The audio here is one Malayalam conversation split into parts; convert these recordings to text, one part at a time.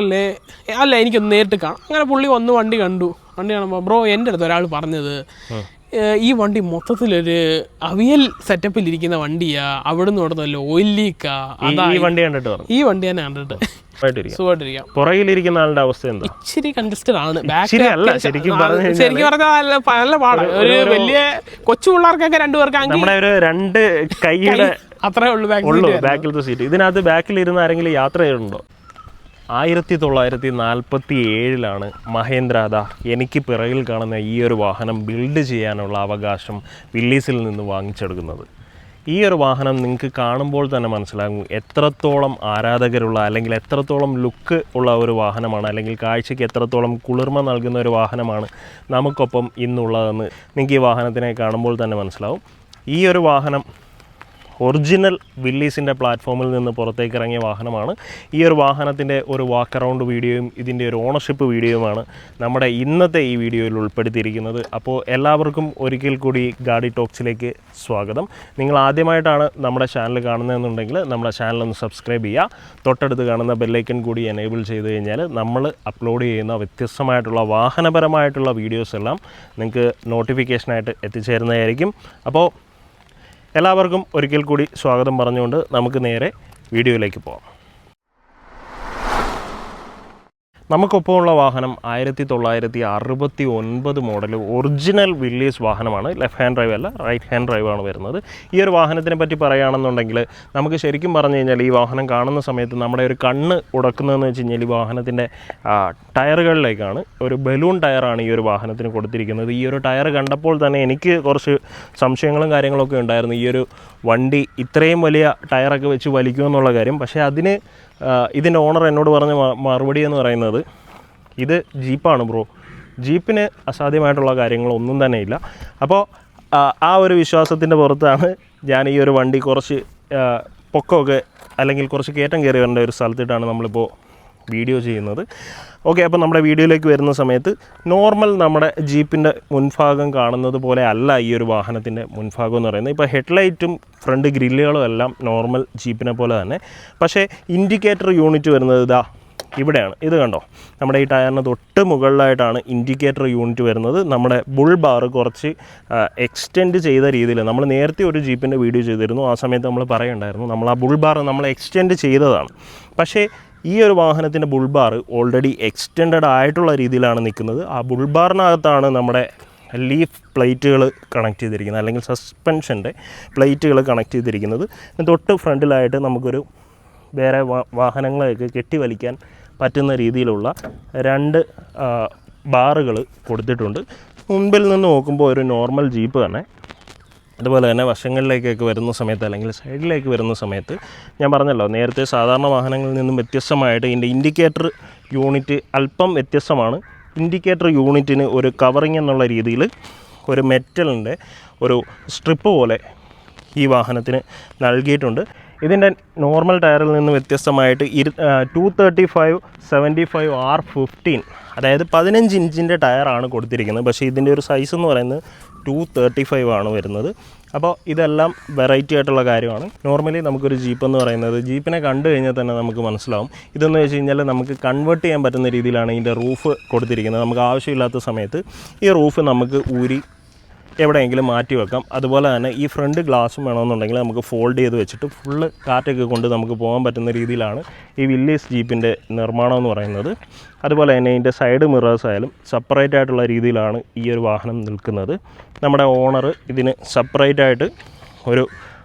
അല്ലേ അല്ല എനിക്കൊന്ന് നേരിട്ട് കാണാം. അങ്ങനെ പുള്ളി വന്ന് വണ്ടി കാണുമ്പോൾ ബ്രോ എൻ്റെ അടുത്ത് ഒരാൾ പറഞ്ഞത് ഈ വണ്ടി മൊത്തത്തിലൊരു അവിയൽ സെറ്റപ്പിലിരിക്കുന്ന വണ്ടിയാ, അവിടെ നിന്ന് കൊടുത്തല്ലോ ഓയിൽ ലീക്കാ. ഈ വണ്ടി കണ്ടിട്ട് ഈ വണ്ടി തന്നെ കണ്ടിട്ട് സുഖമായിട്ടിരിക്കാം. പുറകിലിരിക്കുന്ന ആളുടെ അവസ്ഥ എന്താ? ഇച്ചിരി കൺജസ്റ്റഡ് ആണ്. ശരിക്കും പറഞ്ഞാൽ നല്ല പാടാണ്. ഒരു വലിയ കൊച്ചു പിള്ളേർക്കൊക്കെ രണ്ടുപേർക്ക് രണ്ട് കൈയുടെ അത്രേ ഉള്ളൂ ബാക്കിലത്തെ സീറ്റ്. ഇതിനകത്ത് ബാക്കിലിരുന്ന് ആരെങ്കിലും യാത്ര ചെയ്തിട്ടുണ്ടോ? 1947 മഹേന്ദ്ര എനിക്ക് പിറകിൽ കാണുന്ന ഈ ഒരു വാഹനം ബിൽഡ് ചെയ്യാനുള്ള അവകാശം വില്ലീസിൽ നിന്ന് വാങ്ങിച്ചെടുക്കുന്നത്. ഈ ഒരു വാഹനം നിങ്ങൾക്ക് കാണുമ്പോൾ തന്നെ മനസ്സിലാകും എത്രത്തോളം ആരാധകരുള്ള അല്ലെങ്കിൽ എത്രത്തോളം ലുക്ക് ഉള്ള ഒരു വാഹനമാണ്, അല്ലെങ്കിൽ കാഴ്ചയ്ക്ക് എത്രത്തോളം കുളിർമ നൽകുന്ന ഒരു വാഹനമാണ് നമുക്കൊപ്പം ഇന്നുള്ളതെന്ന് നിങ്ങൾക്ക് ഈ വാഹനത്തിനെ കാണുമ്പോൾ തന്നെ മനസ്സിലാവും. ഈ ഒരു വാഹനം ഒറിജിനൽ വില്ലീസിൻ്റെ പ്ലാറ്റ്ഫോമിൽ നിന്ന് പുറത്തേക്ക് ഇറങ്ങിയ വാഹനമാണ്. ഈ ഒരു വാഹനത്തിൻ്റെ ഒരു വാക്ക് അറൗണ്ട് വീഡിയോയും ഇതിൻ്റെ ഒരു ഓണർഷിപ്പ് വീഡിയോയുമാണ് നമ്മുടെ ഇന്നത്തെ ഈ വീഡിയോയിൽ ഉൾപ്പെടുത്തിയിരിക്കുന്നത്. അപ്പോൾ എല്ലാവർക്കും ഒരിക്കൽ കൂടി ഗാഡി ടോക്സിലേക്ക് സ്വാഗതം. നിങ്ങൾ ആദ്യമായിട്ടാണ് നമ്മുടെ ചാനൽ കാണുന്നതെന്നുണ്ടെങ്കിൽ നമ്മുടെ ചാനലൊന്ന് സബ്സ്ക്രൈബ് ചെയ്യുക. തൊട്ടടുത്ത് കാണുന്ന ബെല്ലൈക്കൺ കൂടി എനേബിൾ ചെയ്ത് കഴിഞ്ഞാൽ നമ്മൾ അപ്ലോഡ് ചെയ്യുന്ന വ്യത്യസ്തമായിട്ടുള്ള വാഹനപരമായിട്ടുള്ള വീഡിയോസ് എല്ലാം നിങ്ങൾക്ക് നോട്ടിഫിക്കേഷനായിട്ട് എത്തിച്ചേരുന്നതായിരിക്കും. അപ്പോൾ എല്ലാവർക്കും ഒരിക്കൽ കൂടി സ്വാഗതം പറഞ്ഞുകൊണ്ട് നമുക്ക് നേരെ വീഡിയോയിലേക്ക് പോകാം. നമുക്കൊപ്പമുള്ള വാഹനം 1969 മോഡൽ ഒറിജിനൽ വില്ലീസ് വാഹനമാണ്. ലെഫ്റ്റ് ഹാൻഡ് ഡ്രൈവ് അല്ല, റൈറ്റ് ഹാൻഡ് ഡ്രൈവാണ് വരുന്നത്. ഈ ഒരു വാഹനത്തിനെ പറ്റി പറയുകയാണെന്നുണ്ടെങ്കിൽ നമുക്ക് ശരിക്കും പറഞ്ഞു കഴിഞ്ഞാൽ ഈ വാഹനം കാണുന്ന സമയത്ത് നമ്മുടെ ഒരു കണ്ണ് ഉടക്കുന്നതെന്ന് വെച്ച് കഴിഞ്ഞാൽ ഈ വാഹനത്തിൻ്റെ ടയറുകളിലേക്കാണ്. ഒരു ബലൂൺ ടയറാണ് ഈ ഒരു വാഹനത്തിന് കൊടുത്തിരിക്കുന്നത്. ഈ ഒരു ടയർ കണ്ടപ്പോൾ തന്നെ എനിക്ക് കുറച്ച് സംശയങ്ങളും കാര്യങ്ങളൊക്കെ ഉണ്ടായിരുന്നു. ഈ ഒരു വണ്ടി ഇത്രയും വലിയ ടയറൊക്കെ വെച്ച് വലിക്കുമെന്നുള്ള കാര്യം. പക്ഷേ അതിന് ഇതിൻ്റെ ഓണർ എന്നോട് പറഞ്ഞ മറുപടി എന്ന് പറയുന്നത് ഇത് ജീപ്പാണ് ബ്രോ, ജീപ്പിന് അസാധ്യമായിട്ടുള്ള കാര്യങ്ങളൊന്നും തന്നെ ഇല്ല. അപ്പോൾ ആ ഒരു വിശ്വാസത്തിൻ്റെ പുറത്താണ് ഞാൻ ഈ ഒരു വണ്ടി കുറച്ച് പൊക്കമൊക്കെ അല്ലെങ്കിൽ കുറച്ച് കയറ്റം കയറി വരേണ്ട ഒരു സ്ഥലത്തിട്ടാണ് നമ്മളിപ്പോൾ വീഡിയോ ചെയ്യുന്നത്. ഓക്കെ, അപ്പോൾ നമ്മുടെ വീഡിയോയിലേക്ക് വരുന്ന സമയത്ത് നോർമൽ നമ്മുടെ ജീപ്പിൻ്റെ മുൻഭാഗം കാണുന്നത് പോലെ അല്ല ഈ ഒരു വാഹനത്തിൻ്റെ മുൻഭാഗം എന്ന് പറയുന്നത്. ഇപ്പോൾ ഹെഡ്ലൈറ്റും ഫ്രണ്ട് ഗ്രില്ലുകളും എല്ലാം നോർമൽ ജീപ്പിനെ പോലെ തന്നെ. പക്ഷേ ഇൻഡിക്കേറ്റർ യൂണിറ്റ് വരുന്നത് ഇതാ ഇവിടെയാണ്. ഇത് കണ്ടോ, നമ്മുടെ ഈ ടയറിന് തൊട്ട് മുകളിലായിട്ടാണ് ഇൻഡിക്കേറ്റർ യൂണിറ്റ് വരുന്നത്. നമ്മുടെ ബുൾ ബാർ കുറച്ച് എക്സ്റ്റെൻഡ് ചെയ്ത രീതിയിൽ നമ്മൾ നേരത്തെ ഒരു ജീപ്പിൻ്റെ വീഡിയോ ചെയ്തിരുന്നു. ആ സമയത്ത് നമ്മൾ പറയുണ്ടായിരുന്നു നമ്മൾ ആ ബുൾ ബാർ നമ്മൾ എക്സ്റ്റെൻഡ് ചെയ്തതാണ്. പക്ഷേ ഈ ഒരു വാഹനത്തിൻ്റെ ബുൾ ബാർ ഓൾറെഡി എക്സ്റ്റെൻഡഡ് ആയിട്ടുള്ള രീതിയിലാണ് നിൽക്കുന്നത്. ആ ബുൾ ബാറിനകത്താണ് നമ്മുടെ ലീഫ് പ്ലേറ്റുകൾ കണക്ട് ചെയ്തിരിക്കുന്നത്, അല്ലെങ്കിൽ സസ്പെൻഷൻ്റെ പ്ലേറ്റുകൾ കണക്ട് ചെയ്തിരിക്കുന്നത്. തൊട്ട് ഫ്രണ്ടിലായിട്ട് നമുക്കൊരു വേറെ വാഹനങ്ങളെയൊക്കെ കെട്ടി വലിക്കാൻ പറ്റുന്ന രീതിയിലുള്ള 2 ബാറുകൾ കൊടുത്തിട്ടുണ്ട്. മുൻപിൽ നിന്ന് നോക്കുമ്പോൾ ഒരു നോർമൽ ജീപ്പ് തന്നെ. അതുപോലെ തന്നെ വശങ്ങളിലേക്കൊക്കെ വരുന്ന സമയത്ത് അല്ലെങ്കിൽ സൈഡിലേക്ക് വരുന്ന സമയത്ത് ഞാൻ പറഞ്ഞല്ലോ നേരത്തെ സാധാരണ വാഹനങ്ങളിൽ നിന്നും വ്യത്യസ്തമായിട്ട് ഇതിൻ്റെ ഇൻഡിക്കേറ്റർ യൂണിറ്റ് അല്പം വ്യത്യസ്തമാണ്. ഇൻഡിക്കേറ്റർ യൂണിറ്റിന് ഒരു കവറിങ് എന്നുള്ള രീതിയിൽ ഒരു മെറ്റലിൻ്റെ ഒരു സ്ട്രിപ്പ് പോലെ ഈ വാഹനത്തിന് നൽകിയിട്ടുണ്ട്. ഇതിൻ്റെ നോർമൽ ടയറിൽ നിന്ന് വ്യത്യസ്തമായിട്ട് 235/75 R15 അതായത് 15 ഇഞ്ചിൻ്റെ ടയറാണ് കൊടുത്തിരിക്കുന്നത്. പക്ഷേ ഇതിൻ്റെ ഒരു സൈസ് എന്ന് പറയുന്നത് 235 ആണ് വരുന്നത്. അപ്പോൾ ഇതെല്ലാം വെറൈറ്റി ആയിട്ടുള്ള കാര്യമാണ്. നോർമലി നമുക്കൊരു ജീപ്പ് എന്ന് പറയുന്നത് ജീപ്പിനെ കണ്ടു കഴിഞ്ഞാൽ തന്നെ നമുക്ക് മനസ്സിലാവും. ഇതെന്ന് വെച്ച് കഴിഞ്ഞാൽ നമുക്ക് കൺവേർട്ട് ചെയ്യാൻ പറ്റുന്ന രീതിയിലാണ് ഇതിൻ്റെ റൂഫ് കൊടുത്തിരിക്കുന്നത്. നമുക്ക് ആവശ്യമില്ലാത്ത സമയത്ത് ഈ റൂഫ് നമുക്ക് ഊരി എവിടെയെങ്കിലും മാറ്റി വെക്കാം. അതുപോലെ തന്നെ ഈ ഫ്രണ്ട് ഗ്ലാസും വേണമെന്നുണ്ടെങ്കിൽ നമുക്ക് ഫോൾഡ് ചെയ്ത് വെച്ചിട്ട് ഫുള്ള് കാറ്റൊക്കെ കൊണ്ട് നമുക്ക് പോകാൻ പറ്റുന്ന രീതിയിലാണ് ഈ വില്ലീസ് ജീപ്പിൻ്റെ നിർമ്മാണം എന്ന് പറയുന്നത്. അതുപോലെ തന്നെ ഇതിൻ്റെ സൈഡ് മിറേഴ്സ് ആയാലും സെപ്പറേറ്റ് ആയിട്ടുള്ള രീതിയിലാണ് ഈ ഒരു വാഹനം നിൽക്കുന്നത്. നമ്മുടെ ഓണർ ഇതിന് സെപ്പറേറ്റായിട്ട് ഒരു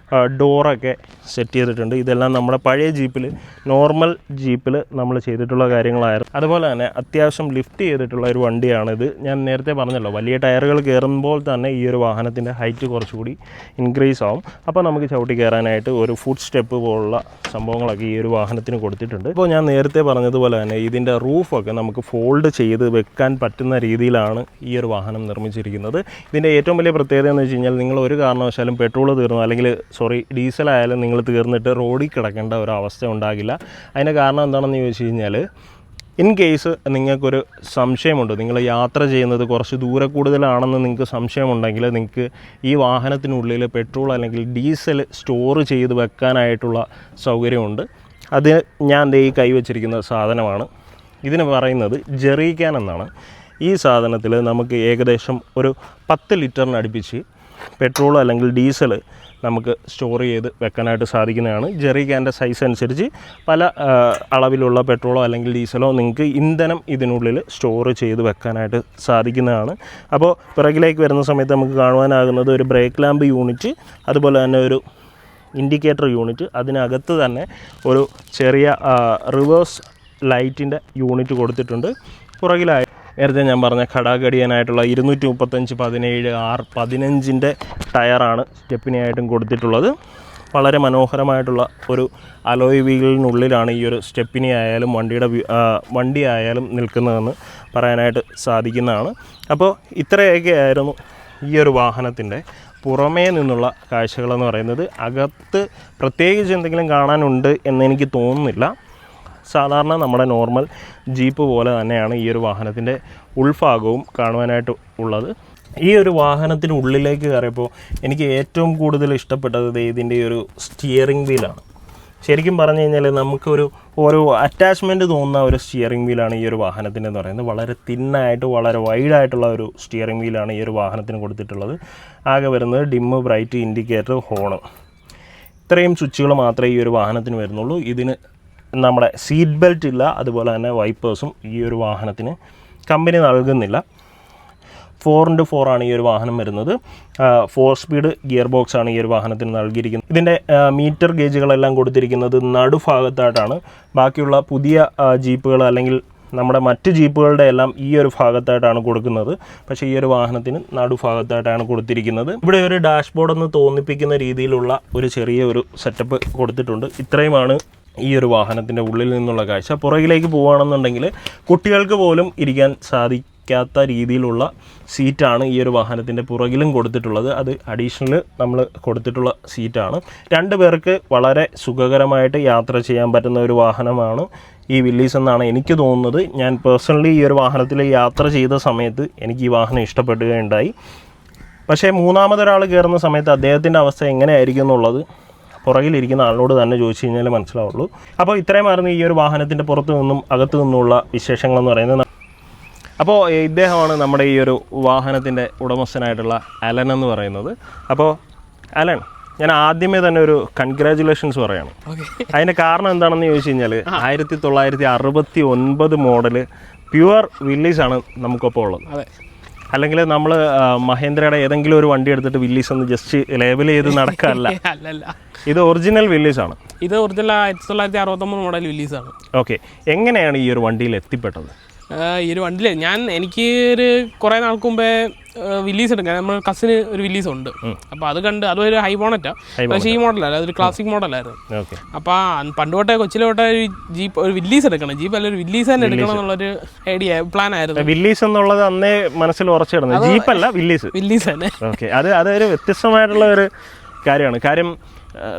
ഡോറൊക്കെ സെറ്റ് ചെയ്തിട്ടുണ്ട്. ഇതെല്ലാം നമ്മുടെ പഴയ ജീപ്പിൽ നോർമൽ ജീപ്പിൽ നമ്മൾ ചെയ്തിട്ടുള്ള കാര്യങ്ങളായിരുന്നു. അതുപോലെ തന്നെ അത്യാവശ്യം ലിഫ്റ്റ് ചെയ്തിട്ടുള്ള ഒരു വണ്ടിയാണിത്. ഞാൻ നേരത്തെ പറഞ്ഞല്ലോ വലിയ ടയറുകൾ കയറുമ്പോൾ തന്നെ ഈ ഒരു വാഹനത്തിൻ്റെ ഹൈറ്റ് കുറച്ചുകൂടി ഇൻക്രീസ് ആവും. അപ്പോൾ നമുക്ക് ചവിട്ടി കയറാനായിട്ട് ഒരു ഫുഡ് സ്റ്റെപ്പ് പോലുള്ള സംഭവങ്ങളൊക്കെ ഈ ഒരു വാഹനത്തിന് കൊടുത്തിട്ടുണ്ട്. ഇപ്പോൾ ഞാൻ നേരത്തെ പറഞ്ഞതുപോലെ തന്നെ ഇതിൻ്റെ റൂഫൊക്കെ നമുക്ക് ഫോൾഡ് ചെയ്ത് വെക്കാൻ പറ്റുന്ന രീതിയിലാണ് ഈ ഒരു വാഹനം നിർമ്മിച്ചിരിക്കുന്നത്. ഇതിൻ്റെ ഏറ്റവും വലിയ പ്രത്യേകത എന്ന് വെച്ച് കഴിഞ്ഞാൽ നിങ്ങൾ ഒരു കാരണവശാലും പെട്രോൾ തീർന്നു അല്ലെങ്കിൽ ഡീസലായാലും നിങ്ങൾ തീർന്നിട്ട് റോഡിൽ കിടക്കേണ്ട ഒരു അവസ്ഥ ഉണ്ടാകില്ല. അതിൻ്റെ കാരണം എന്താണെന്ന് ചോദിച്ചു കഴിഞ്ഞാൽ ഇൻ കേസ് നിങ്ങൾക്കൊരു സംശയമുണ്ട്, നിങ്ങൾ യാത്ര ചെയ്യുന്നത് കുറച്ച് ദൂരെ കൂടുതലാണെന്ന് നിങ്ങൾക്ക് സംശയമുണ്ടെങ്കിൽ നിങ്ങൾക്ക് ഈ വാഹനത്തിനുള്ളിൽ പെട്രോൾ അല്ലെങ്കിൽ ഡീസൽ സ്റ്റോർ ചെയ്ത് വെക്കാനായിട്ടുള്ള സൗകര്യമുണ്ട്. അത് ഞാൻ ഈ കൈവച്ചിരിക്കുന്ന സാധനമാണ്. ഇതിന് പറയുന്നത് ജെറി ക്യാൻ എന്നാണ്. ഈ സാധനത്തിൽ നമുക്ക് ഏകദേശം ഒരു 10 ലിറ്ററിന് അടുപ്പിച്ച് പെട്രോൾ അല്ലെങ്കിൽ ഡീസൽ നമുക്ക് സ്റ്റോർ ചെയ്ത് വെക്കാനായിട്ട് സാധിക്കുന്നതാണ്. ജെറി ക്യാൻ്റെ സൈസ് അനുസരിച്ച് പല അളവിലുള്ള പെട്രോളോ അല്ലെങ്കിൽ ഡീസലോ നിങ്ങൾക്ക് ഇന്ധനം ഇതിനുള്ളിൽ സ്റ്റോർ ചെയ്ത് വെക്കാനായിട്ട് സാധിക്കുന്നതാണ്. അപ്പോൾ പിറകിലേക്ക് വരുന്ന സമയത്ത് നമുക്ക് കാണുവാനാകുന്നത് ഒരു ബ്രേക്ക് ലാമ്പ് യൂണിറ്റ്, അതുപോലെ തന്നെ ഒരു ഇൻഡിക്കേറ്റർ യൂണിറ്റ്, അതിനകത്ത് തന്നെ ഒരു ചെറിയ റിവേഴ്സ് ലൈറ്റിൻ്റെ യൂണിറ്റ് കൊടുത്തിട്ടുണ്ട്. പുറകിലായി നേരത്തെ ഞാൻ പറഞ്ഞ ഘടാഘടിയനായിട്ടുള്ള 235/17/R15 ടയറാണ് സ്റ്റെപ്പിനായിട്ടും കൊടുത്തിട്ടുള്ളത്. വളരെ മനോഹരമായിട്ടുള്ള ഒരു അലോയ് വീലിനുള്ളിലാണ് ഈ ഒരു സ്റ്റെപ്പിനി ആയാലും വണ്ടി ആയാലും നിൽക്കുന്നതെന്ന് പറയാനായിട്ട് സാധിക്കുന്നതാണ്. അപ്പോൾ ഇത്രയൊക്കെ ആയിരുന്നു ഈ ഒരു വാഹനത്തിൻ്റെ പുറമേ നിന്നുള്ള കാഴ്ചകളെന്ന് പറയുന്നത്. അകത്ത് പ്രത്യേകിച്ച് എന്തെങ്കിലും കാണാനുണ്ട് എന്നെനിക്ക് തോന്നുന്നില്ല. സാധാരണ നമ്മുടെ നോർമൽ ജീപ്പ് പോലെ തന്നെയാണ് ഈ ഒരു വാഹനത്തിൻ്റെ ഉൾഭാഗവും കാണുവാനായിട്ട് ഉള്ളത്. ഈ ഒരു വാഹനത്തിന് ഉള്ളിലേക്ക് കയറിയപ്പോൾ എനിക്ക് ഏറ്റവും കൂടുതൽ ഇഷ്ടപ്പെട്ടത് ഇതിൻ്റെ ഒരു സ്റ്റിയറിംഗ് വീലാണ്. ശരിക്കും പറഞ്ഞു കഴിഞ്ഞാൽ നമുക്കൊരു അറ്റാച്ച്മെൻറ്റ് തോന്നുന്ന ഒരു സ്റ്റിയറിംഗ് വീലാണ് ഈ ഒരു വാഹനത്തിൻ്റെ എന്ന് പറയുന്നത്. വളരെ തിന്നായിട്ട് വളരെ വൈഡായിട്ടുള്ള ഒരു സ്റ്റിയറിംഗ് വീലാണ് ഈ ഒരു വാഹനത്തിന് കൊടുത്തിട്ടുള്ളത്. ആകെ വരുന്നത് ഡിമ്മ്, ബ്രൈറ്റ്, ഇൻഡിക്കേറ്റർ, ഹോണ്, ഇത്രയും സ്വിച്ചുകൾ മാത്രമേ ഈ ഒരു വാഹനത്തിന് വരുന്നുള്ളൂ. ഇതിന് നമ്മുടെ സീറ്റ് ബെൽറ്റ് ഇല്ല, അതുപോലെ തന്നെ വൈപ്പേഴ്സും ഈ ഒരു വാഹനത്തിന് കമ്പനി നൽകുന്നില്ല. 4x4 ആണ് ഈ ഒരു വാഹനം വരുന്നത്. 4 സ്പീഡ് ഗിയർ ബോക്സ് ആണ് ഈ ഒരു വാഹനത്തിന് നൽകിയിരിക്കുന്നത്. ഇതിൻ്റെ മീറ്റർ ഗേജുകളെല്ലാം കൊടുത്തിരിക്കുന്നത് നടുഭാഗത്തായിട്ടാണ്. ബാക്കിയുള്ള പുതിയ ജീപ്പുകൾ അല്ലെങ്കിൽ നമ്മുടെ മറ്റ് ജീപ്പുകളുടെ എല്ലാം ഈ ഒരു ഭാഗത്തായിട്ടാണ് കൊടുക്കുന്നത്. പക്ഷേ ഈ ഒരു വാഹനത്തിന് നടുഭാഗത്തായിട്ടാണ് കൊടുത്തിരിക്കുന്നത്. ഇവിടെ ഒരു ഡാഷ്ബോർഡ് ഒന്ന് തോന്നിപ്പിക്കുന്ന രീതിയിലുള്ള ഒരു ചെറിയ ഒരു സെറ്റപ്പ് കൊടുത്തിട്ടുണ്ട്. ഇത്രയുമാണ് ഈ ഒരു വാഹനത്തിൻ്റെ ഉള്ളിൽ നിന്നുള്ള കാഴ്ച. പുറകിലേക്ക് പോവുകയാണെന്നുണ്ടെങ്കിൽ കുട്ടികൾക്ക് പോലും ഇരിക്കാൻ സാധിക്കാത്ത രീതിയിലുള്ള സീറ്റാണ് ഈ ഒരു വാഹനത്തിൻ്റെ പുറകിലും കൊടുത്തിട്ടുള്ളത്. അത് അഡീഷണൽ നമ്മൾ കൊടുത്തിട്ടുള്ള സീറ്റാണ്. 2 പേർക്ക് വളരെ സുഖകരമായിട്ട് യാത്ര ചെയ്യാൻ പറ്റുന്ന ഒരു വാഹനമാണ് ഈ വില്ലീസ് എന്നാണ് എനിക്ക് തോന്നുന്നത്. ഞാൻ പേഴ്സണലി ഈ ഒരു വാഹനത്തിൽ യാത്ര ചെയ്ത സമയത്ത് എനിക്ക് ഈ വാഹനം ഇഷ്ടപ്പെടുകയുണ്ടായി. പക്ഷേ മൂന്നാമതൊരാൾ കയറുന്ന സമയത്ത് അദ്ദേഹത്തിൻ്റെ അവസ്ഥ എങ്ങനെയായിരിക്കും എന്നുള്ളത് പുറകിലിരിക്കുന്ന ആളിനോട് തന്നെ ചോദിച്ചു കഴിഞ്ഞാൽ മനസ്സിലാവുള്ളൂ. അപ്പോൾ ഇത്രയുമായിരുന്നു ഈ ഒരു വാഹനത്തിൻ്റെ പുറത്തു നിന്നും അകത്തു നിന്നുമുള്ള വിശേഷങ്ങളെന്ന് പറയുന്നത്. അപ്പോൾ ഇദ്ദേഹമാണ് നമ്മുടെ ഈ ഒരു വാഹനത്തിൻ്റെ ഉടമസ്ഥനായിട്ടുള്ള അലൻ എന്ന് പറയുന്നത്. അപ്പോൾ അലൻ, ഞാൻ ആദ്യമേ തന്നെ ഒരു കൺഗ്രാജുലേഷൻസ് പറയണം. അതിൻ്റെ കാരണം എന്താണെന്ന് ചോദിച്ചു കഴിഞ്ഞാൽ 1969 മോഡല് പ്യുവർ വില്ലീസാണ് നമുക്കൊപ്പം ഉള്ളത്. അല്ലെങ്കിൽ നമ്മൾ മഹേന്ദ്രയുടെ ഏതെങ്കിലും ഒരു വണ്ടി എടുത്തിട്ട് വില്ലീസ് ഒന്ന് ജസ്റ്റ് ലേബൽ ചെയ്ത് നടക്കാനല്ല, ഇത് ഒറിജിനൽ വില്ലീസാണ്. ഇത് ഒറിജിനൽ 1963 മോഡൽ വില്ലീസാണ്. ഓക്കെ, എങ്ങനെയാണ് ഈ ഒരു വണ്ടിയിൽ എത്തിപ്പെട്ടത്? ഈ ഒരു വണ്ടിയിൽ എനിക്ക് ഒരു കുറേ നാൾക്ക് മുമ്പേ വില്ലീസ് എടുക്കാൻ നമ്മൾ കസിന് ഒരു വില്ലീസ് ഉണ്ട്. അപ്പോൾ അത് കണ്ട് അതൊരു ഹൈ ബോണറ്റാണ്, പക്ഷേ ഈ മോഡലല്ല, അതൊരു ക്ലാസിക് മോഡലായിരുന്നു. അപ്പോൾ പണ്ട് തൊട്ടേ കൊച്ചിലെ തൊട്ടേ ഒരു ജീപ്പ് ഒരു വില്ലീസ് എടുക്കണം, ജീപ്പ് അല്ല ഒരു വില്ലീസ് തന്നെ എടുക്കണം എന്നുള്ളൊരു ഐഡിയ പ്ലാൻ ആയിരുന്നു. വില്ലീസ് എന്നുള്ളത് അന്നേ മനസ്സിൽ ഉറച്ചിടുന്നത്, ജീപ്പല്ല വില്ലീസ് തന്നെ. ഓക്കെ, അതൊരു വ്യത്യസ്തമായിട്ടുള്ള ഒരു കാര്യമാണ്. കാര്യം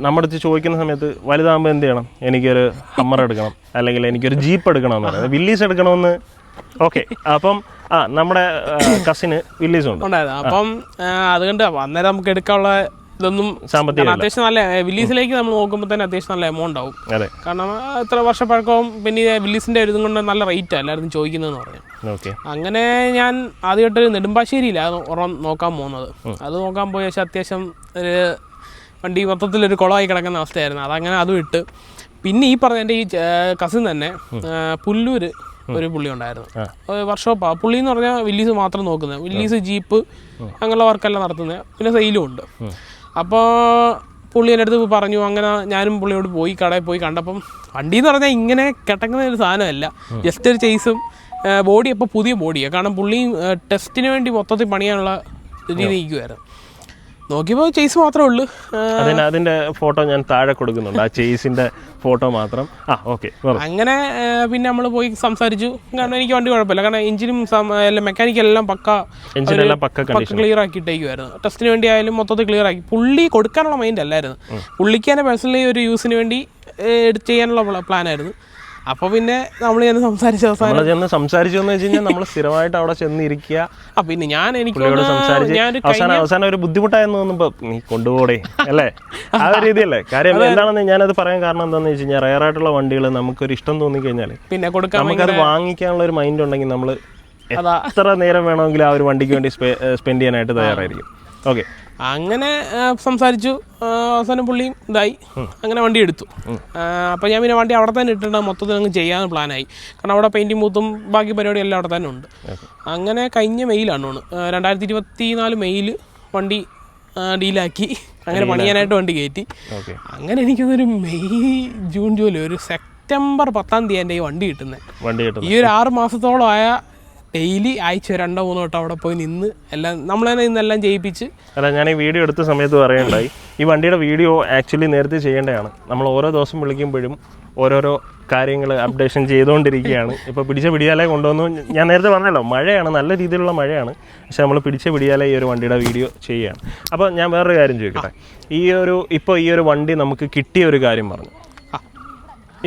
നമ്മുടെ അടുത്ത് ചോദിക്കുന്ന സമയത്ത് വലുതാകുമ്പോൾ എന്ത് ചെയ്യണം, എനിക്കൊരു ഹമ്മർ എടുക്കണം അല്ലെങ്കിൽ എനിക്കൊരു ജീപ്പ് എടുക്കണം എന്ന് പറയുന്നത്, വില്ലീസ് എടുക്കണമെന്ന്. ഓക്കെ, അപ്പം നമ്മുടെ കസിന് വില്ലീസ് ഉണ്ടായിരുന്നു. അപ്പം അതുകൊണ്ട് അന്നേരം നമുക്ക് എടുക്കാനുള്ള ഇതൊന്നും സാമ്പത്തികം അത്യാവശ്യം നല്ല വില്ലീസിലേക്ക് നമ്മൾ നോക്കുമ്പോൾ തന്നെ അത്യാവശ്യം നല്ല എമൗണ്ട് ആവും. കാരണം ഇത്ര വർഷപ്പഴക്കവും പിന്നെ വില്ലീസിൻ്റെ ഒരു ഇതും കൊണ്ട് നല്ല റേറ്റ് എല്ലാവരും ചോദിക്കുന്നതെന്ന് പറഞ്ഞു. അങ്ങനെ ഞാൻ ആദ്യമായിട്ട് നെടുമ്പാശ്ശേരിയിലാണ് നോക്കാൻ പോകുന്നത്. അത് നോക്കാൻ പോയ പക്ഷേ അത്യാവശ്യം ഒരു വണ്ടി മൊത്തത്തിലൊരു കുളമായി കിടക്കുന്ന അവസ്ഥയായിരുന്നു. അതങ്ങനെ അത് വിട്ട് പിന്നെ ഈ പറഞ്ഞ എൻ്റെ ഈ കസിൻ തന്നെ പുല്ലൂർ ഒരു പുള്ളി ഉണ്ടായിരുന്നു, വർക്ക്ഷോപ്പാണ് പുള്ളി എന്ന് പറഞ്ഞാൽ വില്ലീസ് മാത്രം നോക്കുന്നത്, വില്ലീസ് ജീപ്പ് അങ്ങനെയുള്ള വർക്കെല്ലാം നടത്തുന്നത്, പിന്നെ സെയിലും ഉണ്ട്. അപ്പോൾ പുള്ളി എൻ്റെ അടുത്ത് പറഞ്ഞു. അങ്ങനെ ഞാനും പുള്ളിയോട് പോയി കടയിൽ പോയി കണ്ടപ്പം വണ്ടി എന്ന് പറഞ്ഞാൽ ഇങ്ങനെ കിടക്കുന്ന ഒരു സാധനമല്ല, ജസ്റ്റ് ഒരു ചേസും ബോഡി അപ്പോൾ പുതിയ ബോഡിയാണ്. കാരണം പുള്ളി ടെസ്റ്റിന് വേണ്ടി മൊത്തത്തിൽ പണിയാനുള്ള രീതി നിൽക്കുമായിരുന്നു. നോക്കിയപ്പോൾ ചേസ് മാത്രമേ ഉള്ളൂ. അതിൻ്റെ ഫോട്ടോ ഞാൻ താഴെ കൊടുക്കുന്നുണ്ട്, ആ ചേസിൻ്റെ ഫോട്ടോ മാത്രം. ഓക്കെ, അങ്ങനെ പിന്നെ നമ്മൾ പോയി സംസാരിച്ചു. കാരണം എനിക്ക് വണ്ടി കുഴപ്പമില്ല, കാരണം എഞ്ചിനും മെക്കാനിക്കെല്ലാം പക്ക ക്ലിയർ ആക്കിയിട്ടേക്കുമായിരുന്നു. ടെസ്റ്റിന് വേണ്ടി ആയാലും മൊത്തത്തിൽ ക്ലിയർ ആക്കി. പുള്ളി കൊടുക്കാനുള്ള മൈൻഡ് അല്ലായിരുന്നു, പുള്ളിക്ക് തന്നെ പേഴ്സണലി ഒരു യൂസിന് വേണ്ടി ചെയ്യാനുള്ള പ്ലാനായിരുന്നു. അപ്പോൾ പിന്നെ നമ്മൾ ചെന്ന് സംസാരിച്ച സംസാരിച്ചു എന്ന് വെച്ച് കഴിഞ്ഞാൽ നമ്മൾ സ്ഥിരമായിട്ട് അവിടെ ചെന്നിരിക്കുക. പിന്നെ ഞാൻ അവസാനം ഒരു ബുദ്ധിമുട്ടായെന്ന് തോന്നുമ്പോൾ നീ കൊണ്ടുപോടേ അല്ലേ, ആ ഒരു രീതിയല്ലേ. കാര്യം എന്താണെന്ന് ഞാനത് പറയാൻ കാരണം എന്താണെന്ന് വെച്ച് കഴിഞ്ഞാൽ റയർ ആയിട്ടുള്ള വണ്ടികൾ നമുക്കൊരു ഇഷ്ടം തോന്നിക്കഴിഞ്ഞാൽ പിന്നെ കൊടുക്കാൻ നമുക്കത് വാങ്ങിക്കാനുള്ള ഒരു മൈൻഡ് ഉണ്ടെങ്കിൽ നമ്മൾ എത്ര നേരം വേണമെങ്കിലും ആ ഒരു വണ്ടിക്ക് വേണ്ടി സ്പെൻഡ് ചെയ്യാനായിട്ട് തയ്യാറായിരിക്കും. ഓക്കെ, അങ്ങനെ സംസാരിച്ചു. അവസാനം പുള്ളിയും ഇതായി, അങ്ങനെ വണ്ടി എടുത്തു. അപ്പോൾ ഞാൻ പിന്നെ വണ്ടി അവിടെ തന്നെ ഇട്ടിട്ട് മൊത്തത്തിൽ അങ്ങ് ചെയ്യാൻ പ്ലാനായി. കാരണം അവിടെ പെയിൻറ്റിങ് ബൂത്തും ബാക്കി പരിപാടി എല്ലാം അവിടെ തന്നെ ഉണ്ട്. അങ്ങനെ കഴിഞ്ഞ മെയിലാണ് 2024 മെയിൽ വണ്ടി ഡീലാക്കി, അങ്ങനെ പണിയാനായിട്ട് വണ്ടി കയറ്റി. അങ്ങനെ എനിക്കൊന്നൊരു മെയ് ജൂൺ ജൂലൈ ഒരു സെപ്റ്റംബർ 10 തീയതി എൻ്റെ ഈ വണ്ടി കിട്ടുന്നത്. ഈ ഒരു 6 മാസത്തോളം ആയ ഡെയിലി ആഴ്ച 2-3 വട്ടം അവിടെ പോയി നിന്ന് എല്ലാം നമ്മൾ തന്നെ ഇന്നെല്ലാം ചെയ്യിപ്പിച്ച്. അല്ല, ഞാൻ ഈ വീഡിയോ എടുത്ത സമയത്ത് പറയണ്ടായി, ഈ വണ്ടിയുടെ വീഡിയോ ആക്ച്വലി നേരത്തെ ചെയ്യേണ്ടതാണ്. നമ്മൾ ഓരോ ദിവസം വിളിക്കുമ്പോഴും ഓരോരോ കാര്യങ്ങൾ അപ്ഡേഷൻ ചെയ്തുകൊണ്ടിരിക്കുകയാണ്. ഇപ്പോൾ പിടിച്ച പിടിയാലെ കൊണ്ടുവന്നു. ഞാൻ നേരത്തെ പറഞ്ഞല്ലോ, മഴയാണ്, നല്ല രീതിയിലുള്ള മഴയാണ്. പക്ഷെ നമ്മൾ പിടിച്ച പിടിയാലെ ഈ ഒരു വണ്ടിയുടെ വീഡിയോ ചെയ്യുകയാണ്. അപ്പോൾ ഞാൻ വേറൊരു കാര്യം ചോദിക്കട്ടെ, ഇപ്പോൾ ഈ ഒരു വണ്ടി നമുക്ക് കിട്ടിയ ഒരു കാര്യം പറഞ്ഞു.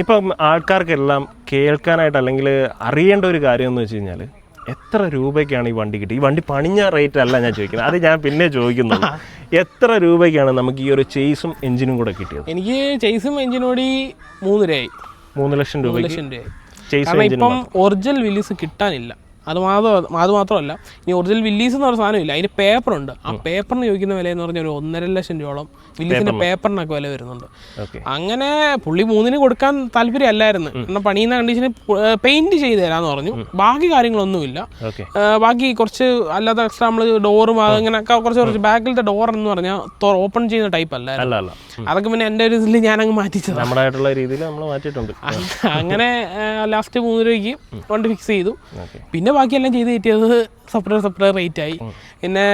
ഇപ്പം ആൾക്കാർക്കെല്ലാം കേൾക്കാനായിട്ട് അല്ലെങ്കിൽ അറിയേണ്ട ഒരു കാര്യം എന്ന് വെച്ച് കഴിഞ്ഞാൽ, എത്ര രൂപയ്ക്കാണ് ഈ വണ്ടി കിട്ടി? ഈ വണ്ടി പണിഞ്ഞ റേറ്റ് അല്ല ഞാൻ ചോദിക്കുന്നത്, അത് ഞാൻ പിന്നെ ചോദിക്കുന്നത്. എത്ര രൂപയ്ക്കാണ് നമുക്ക് ഈ ഒരു ചേസും എഞ്ചിനും കൂടെ കിട്ടിയത്? എനിക്ക് ചേസും എഞ്ചിനും കൂടി 3 രൂപയായി. 3 ലക്ഷം രൂപ. ഇപ്പം ഒറിജിനൽ വില്ലീസ് കിട്ടാനില്ല. അത് മാത്രമല്ല, ഇനി ഒറിജിനൽ വില്ലീസ് എന്ന് പറഞ്ഞ സാധനമില്ല, അതിന് പേപ്പറുണ്ട്. ആ പേപ്പറിന് ചോദിക്കുന്ന വില എന്ന് പറഞ്ഞാൽ ഒരു 1.5 ലക്ഷം രൂപയോളം വില്ലീസിന്റെ പേപ്പറിനൊക്കെ വില വരുന്നുണ്ട്. അങ്ങനെ പുള്ളി 3-ന് കൊടുക്കാൻ താല്പര്യമല്ലായിരുന്നു. എന്നാൽ പണിയുന്ന കണ്ടീഷന് പെയിന്റ് ചെയ്ത് തരാന്ന് പറഞ്ഞു. ബാക്കി കാര്യങ്ങളൊന്നുമില്ല. ബാക്കി കുറച്ച് അല്ലാതെ എക്സ്ട്രാ നമ്മൾ ഡോറും അങ്ങനെ കുറച്ച് ബാക്കിലത്തെ ഡോർ എന്ന് പറഞ്ഞാൽ ഓപ്പൺ ചെയ്യുന്ന ടൈപ്പ് അല്ലായിരുന്നു. അതൊക്കെ പിന്നെ എൻ്റെ ഒരു ഇതിൽ ഞാൻ അങ്ങ് മാറ്റിച്ചത്. അങ്ങനെ ലാസ്റ്റ് 3 രൂപയ്ക്ക് വണ്ടി ഫിക്സ് ചെയ്തു. പിന്നെ ബാക്കിയെല്ലാം ചെയ്ത് കിട്ടിയത് സെപ്പറേറ്റ് റേറ്റ് ആയി. പിന്നെ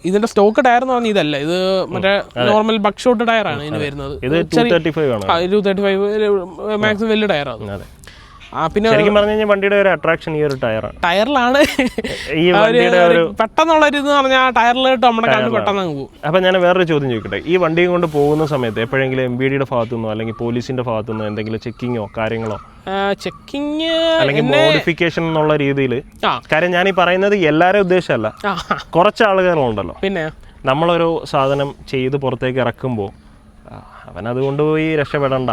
ഇതിന്റെ സ്റ്റോക്ക് ടയർ എന്ന് പറഞ്ഞാൽ ഇതല്ല, ഇത് മറ്റേ നോർമൽ ബക്ക്ഷോട്ട് ടയറാണ് ഇതിന് വരുന്നത്. 235 മാക്സിമം വലിയ ടയറാണ്. പിന്നെ ശരിക്കും പറഞ്ഞു കഴിഞ്ഞാൽ വണ്ടിയുടെ ഒരു അട്രാക്ഷൻ ഈ ഒരു ടയറിലാണ്. പെട്ടെന്നുള്ള ഒരു ഇത് പറഞ്ഞാൽ ടയറിലോട്ട് നമ്മുടെ കണ്ണ് പെട്ടെന്ന് പോകും. അപ്പം ഞാൻ വേറൊരു ചോദ്യം ചോദിക്കട്ടെ, ഈ വണ്ടി കൊണ്ട് പോകുന്ന സമയത്ത് എപ്പോഴെങ്കിലും MVDയുടെ ഭാഗത്തുനിന്നോ അല്ലെങ്കിൽ പോലീസിന്റെ ഭാഗത്തുനിന്നോ എന്തെങ്കിലും ചെക്കിങ്ങോ കാര്യങ്ങളോ ചെക്കിങ് അല്ലെങ്കിൽ മോഡിഫിക്കേഷൻ എന്നുള്ള രീതിയിൽ? കാര്യം ഞാൻ ഈ പറയുന്നത് എല്ലാവരും ഉദ്ദേശമല്ല, കുറച്ച് ആളുകളുണ്ടല്ലോ. പിന്നെ നമ്മളൊരു സാധനം ചെയ്ത് പുറത്തേക്ക് ഇറക്കുമ്പോൾ അവനത് കൊണ്ടുപോയി രക്ഷപ്പെടണ്ട,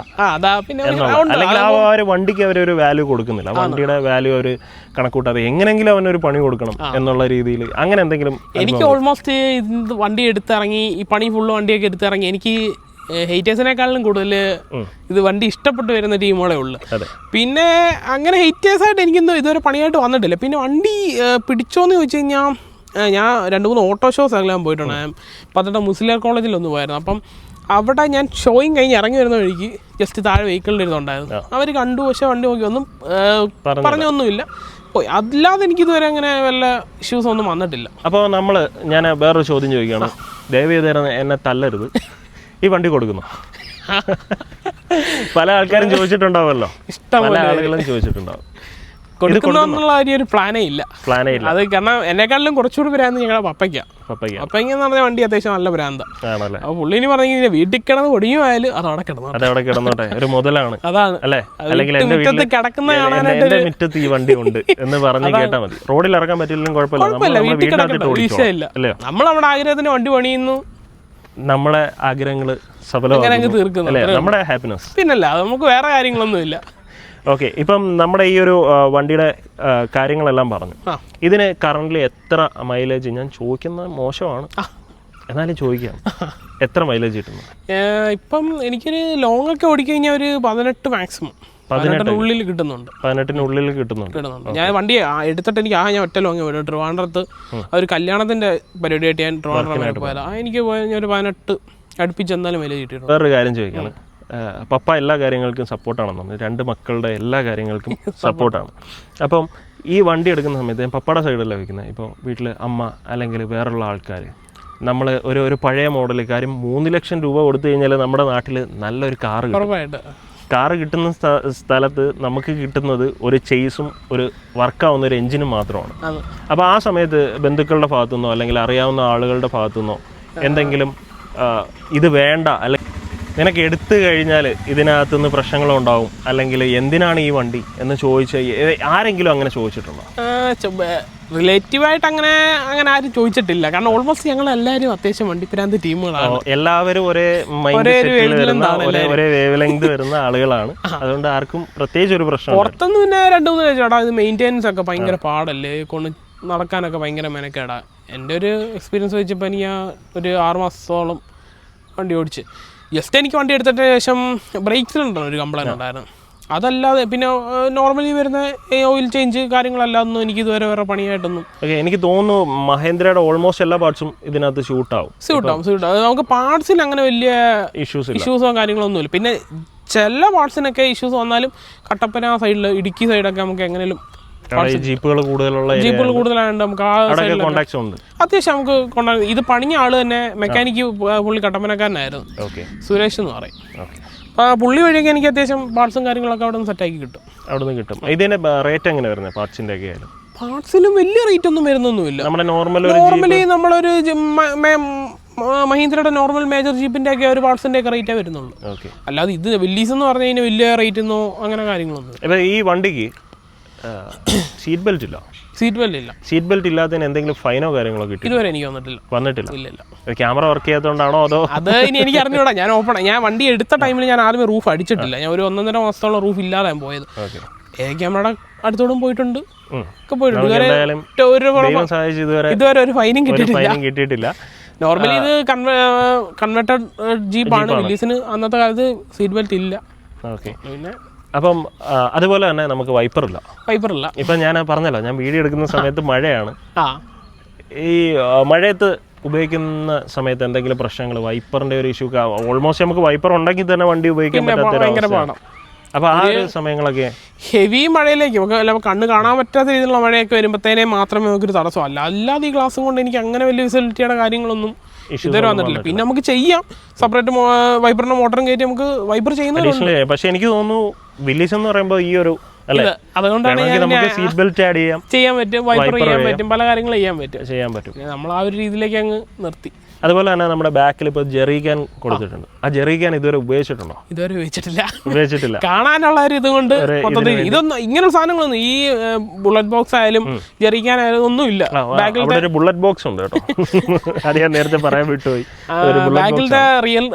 അല്ലെങ്കിൽ ആ ഒരു വണ്ടിക്ക് അവരൊരു വാല്യൂ കൊടുക്കുന്നില്ല. വണ്ടിയുടെ വാല്യൂ അവർ കണക്കൂട്ടാതെ എങ്ങനെങ്കിലും അവനൊരു പണി കൊടുക്കണം എന്നുള്ള രീതിയിൽ അങ്ങനെ എന്തെങ്കിലും? എനിക്ക് ഓൾമോസ്റ്റ് വണ്ടി എടുത്തിറങ്ങി, ഈ പണി ഫുള്ള് വണ്ടിയൊക്കെ എടുത്തിറങ്ങി, എനിക്ക് ഹെയ്റ്റേഴ്സിനേക്കാളും കൂടുതൽ ഇത് വണ്ടി ഇഷ്ടപ്പെട്ട് വരുന്ന ടീമുകളെ ഉള്ളു. പിന്നെ അങ്ങനെ ഹെയ്റ്റേഴ്സായിട്ട് എനിക്കൊന്നും ഇതുവരെ പണിയായിട്ട് വന്നിട്ടില്ല. പിന്നെ വണ്ടി പിടിച്ചോന്ന് ചോദിച്ചു കഴിഞ്ഞാൽ, ഞാൻ 2-3 ഓട്ടോ ഷോസ് എല്ലാം പോയിട്ടുണ്ട്. പത്തനംതിട്ട മുസ്ലിം കോളേജിലൊന്ന് പോയിരുന്നു. അപ്പം അവിടെ ഞാൻ ഷോയും കഴിഞ്ഞ് ഇറങ്ങി വരുന്ന വഴിക്ക് ജസ്റ്റ് താഴെ വെഹിക്കിളിൻ്റെ ഇരുന്നുണ്ടായിരുന്നു. അവർ കണ്ടു, പക്ഷേ വണ്ടി നോക്കി ഒന്നും പറഞ്ഞൊന്നുമില്ല. പോയി. അല്ലാതെ എനിക്കിതുവരെ അങ്ങനെ വല്ല ഇഷ്യൂസ് ഒന്നും വന്നിട്ടില്ല. അപ്പോൾ ഞാൻ വേറൊരു ചോദ്യം ചോദിക്കുകയാണ്, ദയവേദ എന്നെ തല്ലരുത്. ഈ വണ്ടി കൊടുക്കുന്നു? പല ആൾക്കാരും ചോദിച്ചിട്ടുണ്ടാവുമല്ലോ, പല ആളുകളും ചോദിച്ചിട്ടുണ്ടാവും. കൊടുക്കുന്നുള്ള ഒരു പ്ലാനേ ഇല്ല. അത് കാരണം എന്നെക്കാളിലും കുറച്ചുകൂടി ഭ്രാന്ത് ഞങ്ങളുടെ പപ്പയ്ക്ക എന്ന് പറഞ്ഞ വണ്ടി അത്യാവശ്യം നല്ല ഭ്രാന്താണ്. അപ്പോൾ പുള്ളിന് പറഞ്ഞെങ്കിൽ വീട്ടിൽ കിടന്ന് ഒടിയുമായാലും അതവിടെ കിടന്നോട്ടെ, ഒരു മുതലാണ്. അതാണ് അല്ലേ? അല്ലെങ്കിൽ മുറ്റത്ത് കിടക്കുന്ന കാണാനായിട്ട് മുറ്റത്ത് ഈ വണ്ടി ഉണ്ട് എന്ന് പറഞ്ഞ് കേട്ടാൽ മതി. റോഡിൽ ഇറങ്ങാൻ പറ്റില്ലെങ്കിലും കുഴപ്പമില്ല, വീട്ടിൽ കിടക്കണ്ട വിഷയമില്ല. നമ്മൾ നമ്മുടെ ആഗ്രഹത്തിന് വണ്ടി പണിയുന്നു, നമ്മളെ ആഗ്രഹങ്ങൾ സഫലമാകുന്നു, തീർക്കുന്നു, നമ്മുടെ ഹാപ്പിനെസ്. പിന്നല്ല, നമുക്ക് വേറെ കാര്യങ്ങളൊന്നുമില്ല. ഓക്കെ, ഇപ്പം നമ്മുടെ ഈ ഒരു വണ്ടിയുടെ കാര്യങ്ങളെല്ലാം പറഞ്ഞു. ഇതിന് കറണ്ട്ലി എത്ര മൈലേജ്? ഞാൻ ചോദിക്കുന്നത് മോശമാണ്, എന്നാലും ചോദിക്കാം, എത്ര മൈലേജ് കിട്ടുന്നു? ഇപ്പം എനിക്കൊരു ലോങ് ഒക്കെ ഓടിക്കഴിഞ്ഞാൽ ഒരു 18 മാക്സിമം 18-നുള്ളിൽ കിട്ടുന്നുണ്ട്. 18-നുള്ളിൽ കിട്ടുന്നുണ്ട്. ഞാൻ വണ്ടി എടുത്തിട്ട് എനിക്ക് ഞാൻ ഒറ്റ ലോങ് പോയി ട്രിവാൻഡ്രത്ത് ഒരു കല്യാണത്തിന്റെ പരിപാടിയായിട്ട് ഞാൻ ട്രിവാൻഡ്രം പോയത്. എനിക്ക് പോയാൽ ഒരു 18 അടുപ്പിച്ചെന്നാലും മൈലേജ് കിട്ടിയിട്ടുണ്ട്. വേറൊരു കാര്യം ചോദിക്കണം, പപ്പ എല്ലാ കാര്യങ്ങൾക്കും സപ്പോർട്ടാണെന്ന് പറഞ്ഞു, 2 മക്കളുടെ എല്ലാ കാര്യങ്ങൾക്കും സപ്പോർട്ടാണ്. അപ്പം ഈ വണ്ടി എടുക്കുന്ന സമയത്ത് ഞാൻ പപ്പയുടെ സൈഡല്ല വയ്ക്കുന്നത്. ഇപ്പോൾ വീട്ടിൽ അമ്മ അല്ലെങ്കിൽ വേറുള്ള ആൾക്കാർ, നമ്മൾ ഒരു പഴയ മോഡൽ, കാര്യം 3 ലക്ഷം രൂപ കൊടുത്തു കഴിഞ്ഞാൽ നമ്മുടെ നാട്ടിൽ നല്ലൊരു കാറ് കിട്ടുന്ന സ്ഥലത്ത് നമുക്ക് കിട്ടുന്നത് ഒരു ചേസും ഒരു വർക്കാവുന്ന ഒരു എഞ്ചിനും മാത്രമാണ്. അപ്പോൾ ആ സമയത്ത് ബന്ധുക്കളുടെ ഭാഗത്തുനിന്നോ അല്ലെങ്കിൽ അറിയാവുന്ന ആളുകളുടെ ഭാഗത്തുനിന്നോ എന്തെങ്കിലും ഇത് വേണ്ട അല്ലെങ്കിൽ നിനക്ക് എടുത്തു കഴിഞ്ഞാൽ ഇതിനകത്തുനിന്ന് പ്രശ്നങ്ങളുണ്ടാവും, അല്ലെങ്കിൽ എന്തിനാണ് ഈ വണ്ടി എന്ന് ചോദിച്ച ആരെങ്കിലും അങ്ങനെ ചോദിച്ചിട്ടുണ്ടോ? റിലേറ്റീവായിട്ട് അങ്ങനെ ആരും ചോദിച്ചിട്ടില്ല. കാരണം ഓൾമോസ്റ്റ് ഞങ്ങൾ എല്ലാവരും അത്യാവശ്യം വണ്ടിപ്പിരാന്ത് ടീമുകളാണ്. എല്ലാവരും ഒരേ വേവ് ലെങ്ത് വരുന്ന ആളുകളാണ്. അതുകൊണ്ട് ആർക്കും പ്രത്യേകിച്ച് ഒരു പ്രശ്നം. പുറത്തുനിന്ന് പിന്നെ 2-3 ചേട്ടാ ഇത് മെയിൻ്റെനൻസ് ഒക്കെ ഭയങ്കര പാടല്ലേ, കൊണ്ട് നടക്കാനൊക്കെ ഭയങ്കര മെനക്കേടാ. എൻ്റെ ഒരു എക്സ്പീരിയൻസ് വെച്ചപ്പോൾ എനിക്ക് ഒരു 6 മാസത്തോളം വണ്ടി ഓടിച്ച്. ജസ്റ്റ് എനിക്ക് വണ്ടി എടുത്തിട്ട് ശേഷം ബ്രേക്സിലുണ്ടോ ഒരു കംപ്ലൈൻറ്റ് ഉണ്ടായിരുന്നു. അതല്ലാതെ പിന്നെ നോർമലി വരുന്ന ഓയിൽ ചേഞ്ച് കാര്യങ്ങളല്ലാതൊന്നും എനിക്ക് ഇതുവരെ വേറെ പണിയായിട്ടൊന്നും. എനിക്ക് തോന്നുന്നു മഹേന്ദ്രയുടെ ഓൾമോസ്റ്റ് എല്ലാ പാർട്സും ഇതിനകത്ത് ഷൂട്ടാവും. അത് നമുക്ക് പാർട്സിന് അങ്ങനെ വലിയ ഇഷ്യൂസോ കാര്യങ്ങളൊന്നുമില്ല. പിന്നെ ചില പാർട്സിനൊക്കെ ഇഷ്യൂസ് വന്നാലും കട്ടപ്പന സൈഡിൽ, ഇടുക്കി സൈഡൊക്കെ നമുക്ക് എങ്ങനെയും ജീപ്പുകൾ കൂടുതലായതുകൊണ്ട് നമുക്ക് ആ അത്യാവശ്യം നമുക്ക് കൊണ്ടാകും. ഇത് പണിഞ്ഞ ആള് തന്നെ മെക്കാനിക്ക് പുള്ളി കട്ടപ്പനക്കാരനായിരുന്നു, സുരേഷ് എന്ന് പറയും. അപ്പോൾ പുള്ളി വഴിയൊക്കെ എനിക്ക് അത്യാവശ്യം പാർട്സും കാര്യങ്ങളൊക്കെ അവിടെ നിന്ന് സെറ്റാക്കി കിട്ടും. അവിടെ നിന്ന് കിട്ടും. ഇതിന്റെ റേറ്റ് എങ്ങനെ വരുന്നത്? പാർട്സിന്റെ ഒക്കെ ആയാലും പാർട്സിലും വലിയ റേറ്റ് ഒന്നും വരുന്നൊന്നുമില്ല. നോർമലി നമ്മളൊരു മഹീന്ദ്രയുടെ നോർമൽ മേജർ ജീപ്പിന്റെ ഒക്കെ ഒരു പാർട്സിന്റെ ഒക്കെ റേറ്റേ വരുന്നുള്ളൂ. അല്ലാതെ ഇത് വില്ലീസ് എന്ന് പറഞ്ഞു കഴിഞ്ഞാൽ വലിയ റേറ്റ് ഒന്നോ അങ്ങനെ കാര്യങ്ങളൊന്നും. ഈ വണ്ടിക്ക് സീറ്റ് ബെൽറ്റ് ഇല്ല. സീറ്റ് ബെൽറ്റ് ഇല്ലാത്തതിന് എന്തെങ്കിലും ഫൈനോ കാര്യങ്ങളോ കിട്ടി? ഇതുവരെ എനിക്ക് വന്നിട്ടില്ല. ക്യാമറ വർക്ക് ചെയ്യാത്തതുകൊണ്ടാണോ അതോ? അത് ഇനി എനിക്ക് അറിഞ്ഞൂടാ. ഞാൻ വണ്ടി എടുത്ത ടൈമിൽ ഞാൻ ആദ്യമേ റൂഫ് അടിച്ചിട്ടില്ല. ഞാൻ ഒരു 1.5 മാസത്തോളം റൂഫ് ഇല്ലാതെ പോയത്. ക്യാമറയുടെ അടുത്തോടും പോയിട്ടുണ്ട്, ഇതുവരെ ഒരു ഫൈനും കിട്ടിയിട്ടില്ല. നോർമലി ഇത് കൺവെർട്ടഡ് ജീപ്പാണ്. വില്ലീസിന് അന്നത്തെ കാലത്ത് സീറ്റ് ബെൽറ്റ് ഇല്ല. പിന്നെ അപ്പം അതുപോലെ തന്നെ നമുക്ക് വൈപ്പറില്ല. ഇപ്പം ഞാൻ പറഞ്ഞല്ലോ, ഞാൻ വീഡിയോ എടുക്കുന്ന സമയത്ത് മഴയാണ്. ഈ മഴയത്ത് ഉപയോഗിക്കുന്ന സമയത്ത് എന്തെങ്കിലും പ്രശ്നങ്ങൾ, വൈപ്പറിന്റെ ഒരു ഇഷ്യൂ, ഓൾമോസ്റ്റ് നമുക്ക് വൈപ്പർ ഉണ്ടെങ്കിൽ തന്നെ വണ്ടി ഉപയോഗിക്കാൻ പറ്റാത്ത. അപ്പോൾ ആ ഒരു സമയങ്ങളൊക്കെ ഹെവി മഴയിലേക്ക് കണ്ണ് കാണാൻ പറ്റാത്ത രീതിയിലുള്ള മഴയൊക്കെ വരുമ്പോഴത്തേനെ മാത്രമേ നമുക്കൊരു തടസ്സമല്ല. അല്ലാതെ ഈ ഗ്ലാസും കൊണ്ട് എനിക്ക് അങ്ങനെ വലിയ വിസിബിലിറ്റിയുടെ കാര്യങ്ങളൊന്നും ഇതുവരെ വന്നിട്ടില്ല. പിന്നെ നമുക്ക് ചെയ്യാം, സെപ്പറേറ്റ് വൈപ്പറിന്റെ മോട്ടറും കയറ്റി നമുക്ക് വൈപ്പർ ചെയ്യുന്നത്. പക്ഷെ എനിക്ക് തോന്നുന്നു വില്ലീസ് എന്ന് പറയുമ്പോൾ ഈ ഒരു അതുകൊണ്ടാണ് നമുക്ക് സീറ്റ് ബെൽറ്റ് ആഡ് ചെയ്യാൻ പറ്റും, വൈപ്പർ ചെയ്യാൻ പറ്റും, പല കാര്യങ്ങളും ചെയ്യാൻ പറ്റും. നമ്മൾ ആ ഒരു രീതിയിലേക്ക് അങ്ങ് നിർത്തി. അതുപോലെ തന്നെ നമ്മുടെ ബാക്കിൽ ഇപ്പോൾ ജെറി ക്യാൻ കൊടുത്തിട്ടുണ്ട്. ആ ജെറി ക്യാൻ ഇതുവരെ ഉപയോഗിച്ചിട്ടില്ല. ഉപയോഗിച്ചിട്ടില്ല. കാണാനുള്ള ഒരു ഇതുകൊണ്ട് ഇതൊന്നും ഇങ്ങനെ സാധനങ്ങളൊന്നും ഈ ബുള്ളറ്റ് ബോക്സ് ആയാലും ജെറി ക്യാൻ ആയാലും ഒന്നും ഇല്ല. ഒരു ബുള്ളറ്റ് ബോക്സ് ഉണ്ട് കേട്ടോ, അത് ഞാൻ നേരത്തെ പറയാൻ വിട്ടുപോയി. ബാക്കിലത്തെ റിയൽ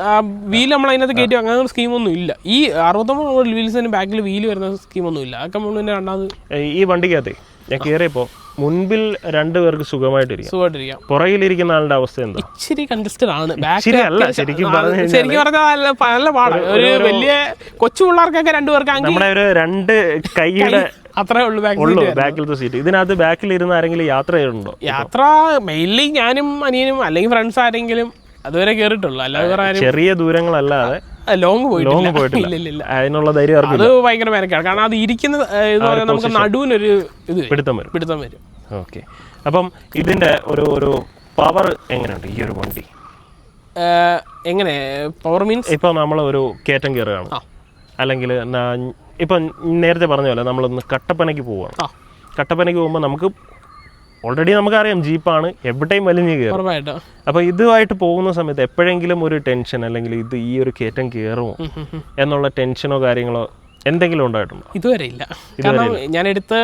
വീൽ നമ്മൾ അതിനകത്ത് കയറ്റി അങ്ങനെ ഒരു സ്കീമൊന്നും ഇല്ല. ഈ 69 വീൽസിന് ബാക്കിൽ വീല് വരുന്ന സ്കീമൊന്നും ഇല്ല. അതൊക്കെ നമ്മൾ പിന്നെ രണ്ടാമത് ഈ വണ്ടിക്കകത്തെ ഞാൻ കയറിയപ്പോൾ മുൻപിൽ 2 പേർക്ക് സുഖമായിട്ടിരിക്കാം. പുറകിലിരിക്കുന്ന ആളുടെ അവസ്ഥ എന്താ? ഇച്ചിരി കൺജസ്റ്റഡ് ആണ്. ശരിക്കും പറഞ്ഞാൽ നല്ല പാടാണ്. ഒരു വലിയ കൊച്ചു പിള്ളേർക്കൊക്കെ 2 പേർക്ക് നമ്മുടെ ഒരു 2 കൈയുടെ അത്രേ ഉള്ളൂ ബാക്കിലത്തെ സീറ്റ്. ഇതിനകത്ത് ബാക്കിൽ ഇരുന്ന് ആരെങ്കിലും യാത്ര ചെയ്തിട്ടുണ്ടോ? യാത്ര മെയിൻലി ഞാനും അനിയനും അല്ലെങ്കിൽ ഫ്രണ്ട്സ് ആരെങ്കിലും അതുവരെ കേറിട്ടുള്ളൂ. അല്ലാതെ ചെറിയ ദൂരങ്ങളല്ലാതെ ലോങ് പോയിട്ടില്ല. അതിനുള്ള ധൈര്യം അത് ഭയങ്കര മെനക്കാണ്. കാരണം അത് ഇരിക്കുന്ന നമുക്ക് നടുവിനൊരു പിടുത്തം വരും. ഓക്കെ. അപ്പം ഇതിന്റെ ഒരു പവർ എങ്ങനെയുണ്ട് ഈ ഒരു വണ്ടി? എങ്ങനെ പവർ മീൻസ്? ഇപ്പൊ നമ്മൾ ഒരു കയറ്റം കയറുകയാണ്, അല്ലെങ്കിൽ ഇപ്പൊ നേരത്തെ പറഞ്ഞ പോലെ നമ്മളൊന്ന് കട്ടപ്പനയ്ക്ക് പോവുകയാണ്. കട്ടപ്പനയ്ക്ക് പോകുമ്പോൾ നമുക്ക് ഓൾറെഡി നമുക്കറിയാം ജീപ്പാണ്, എവിടെയും വലിഞ്ഞ് കയറും. അപ്പോൾ ഇതുമായിട്ട് പോകുന്ന സമയത്ത് എപ്പോഴെങ്കിലും ഒരു ടെൻഷൻ, അല്ലെങ്കിൽ ഇത് ഈ ഒരു കയറ്റം കയറുമോ എന്നുള്ള ടെൻഷനോ കാര്യങ്ങളോ എന്തെങ്കിലും ഉണ്ടായിട്ടുണ്ടോ? ഇതുവരെ ഇല്ല. കാരണം ഞാൻ എടുത്ത്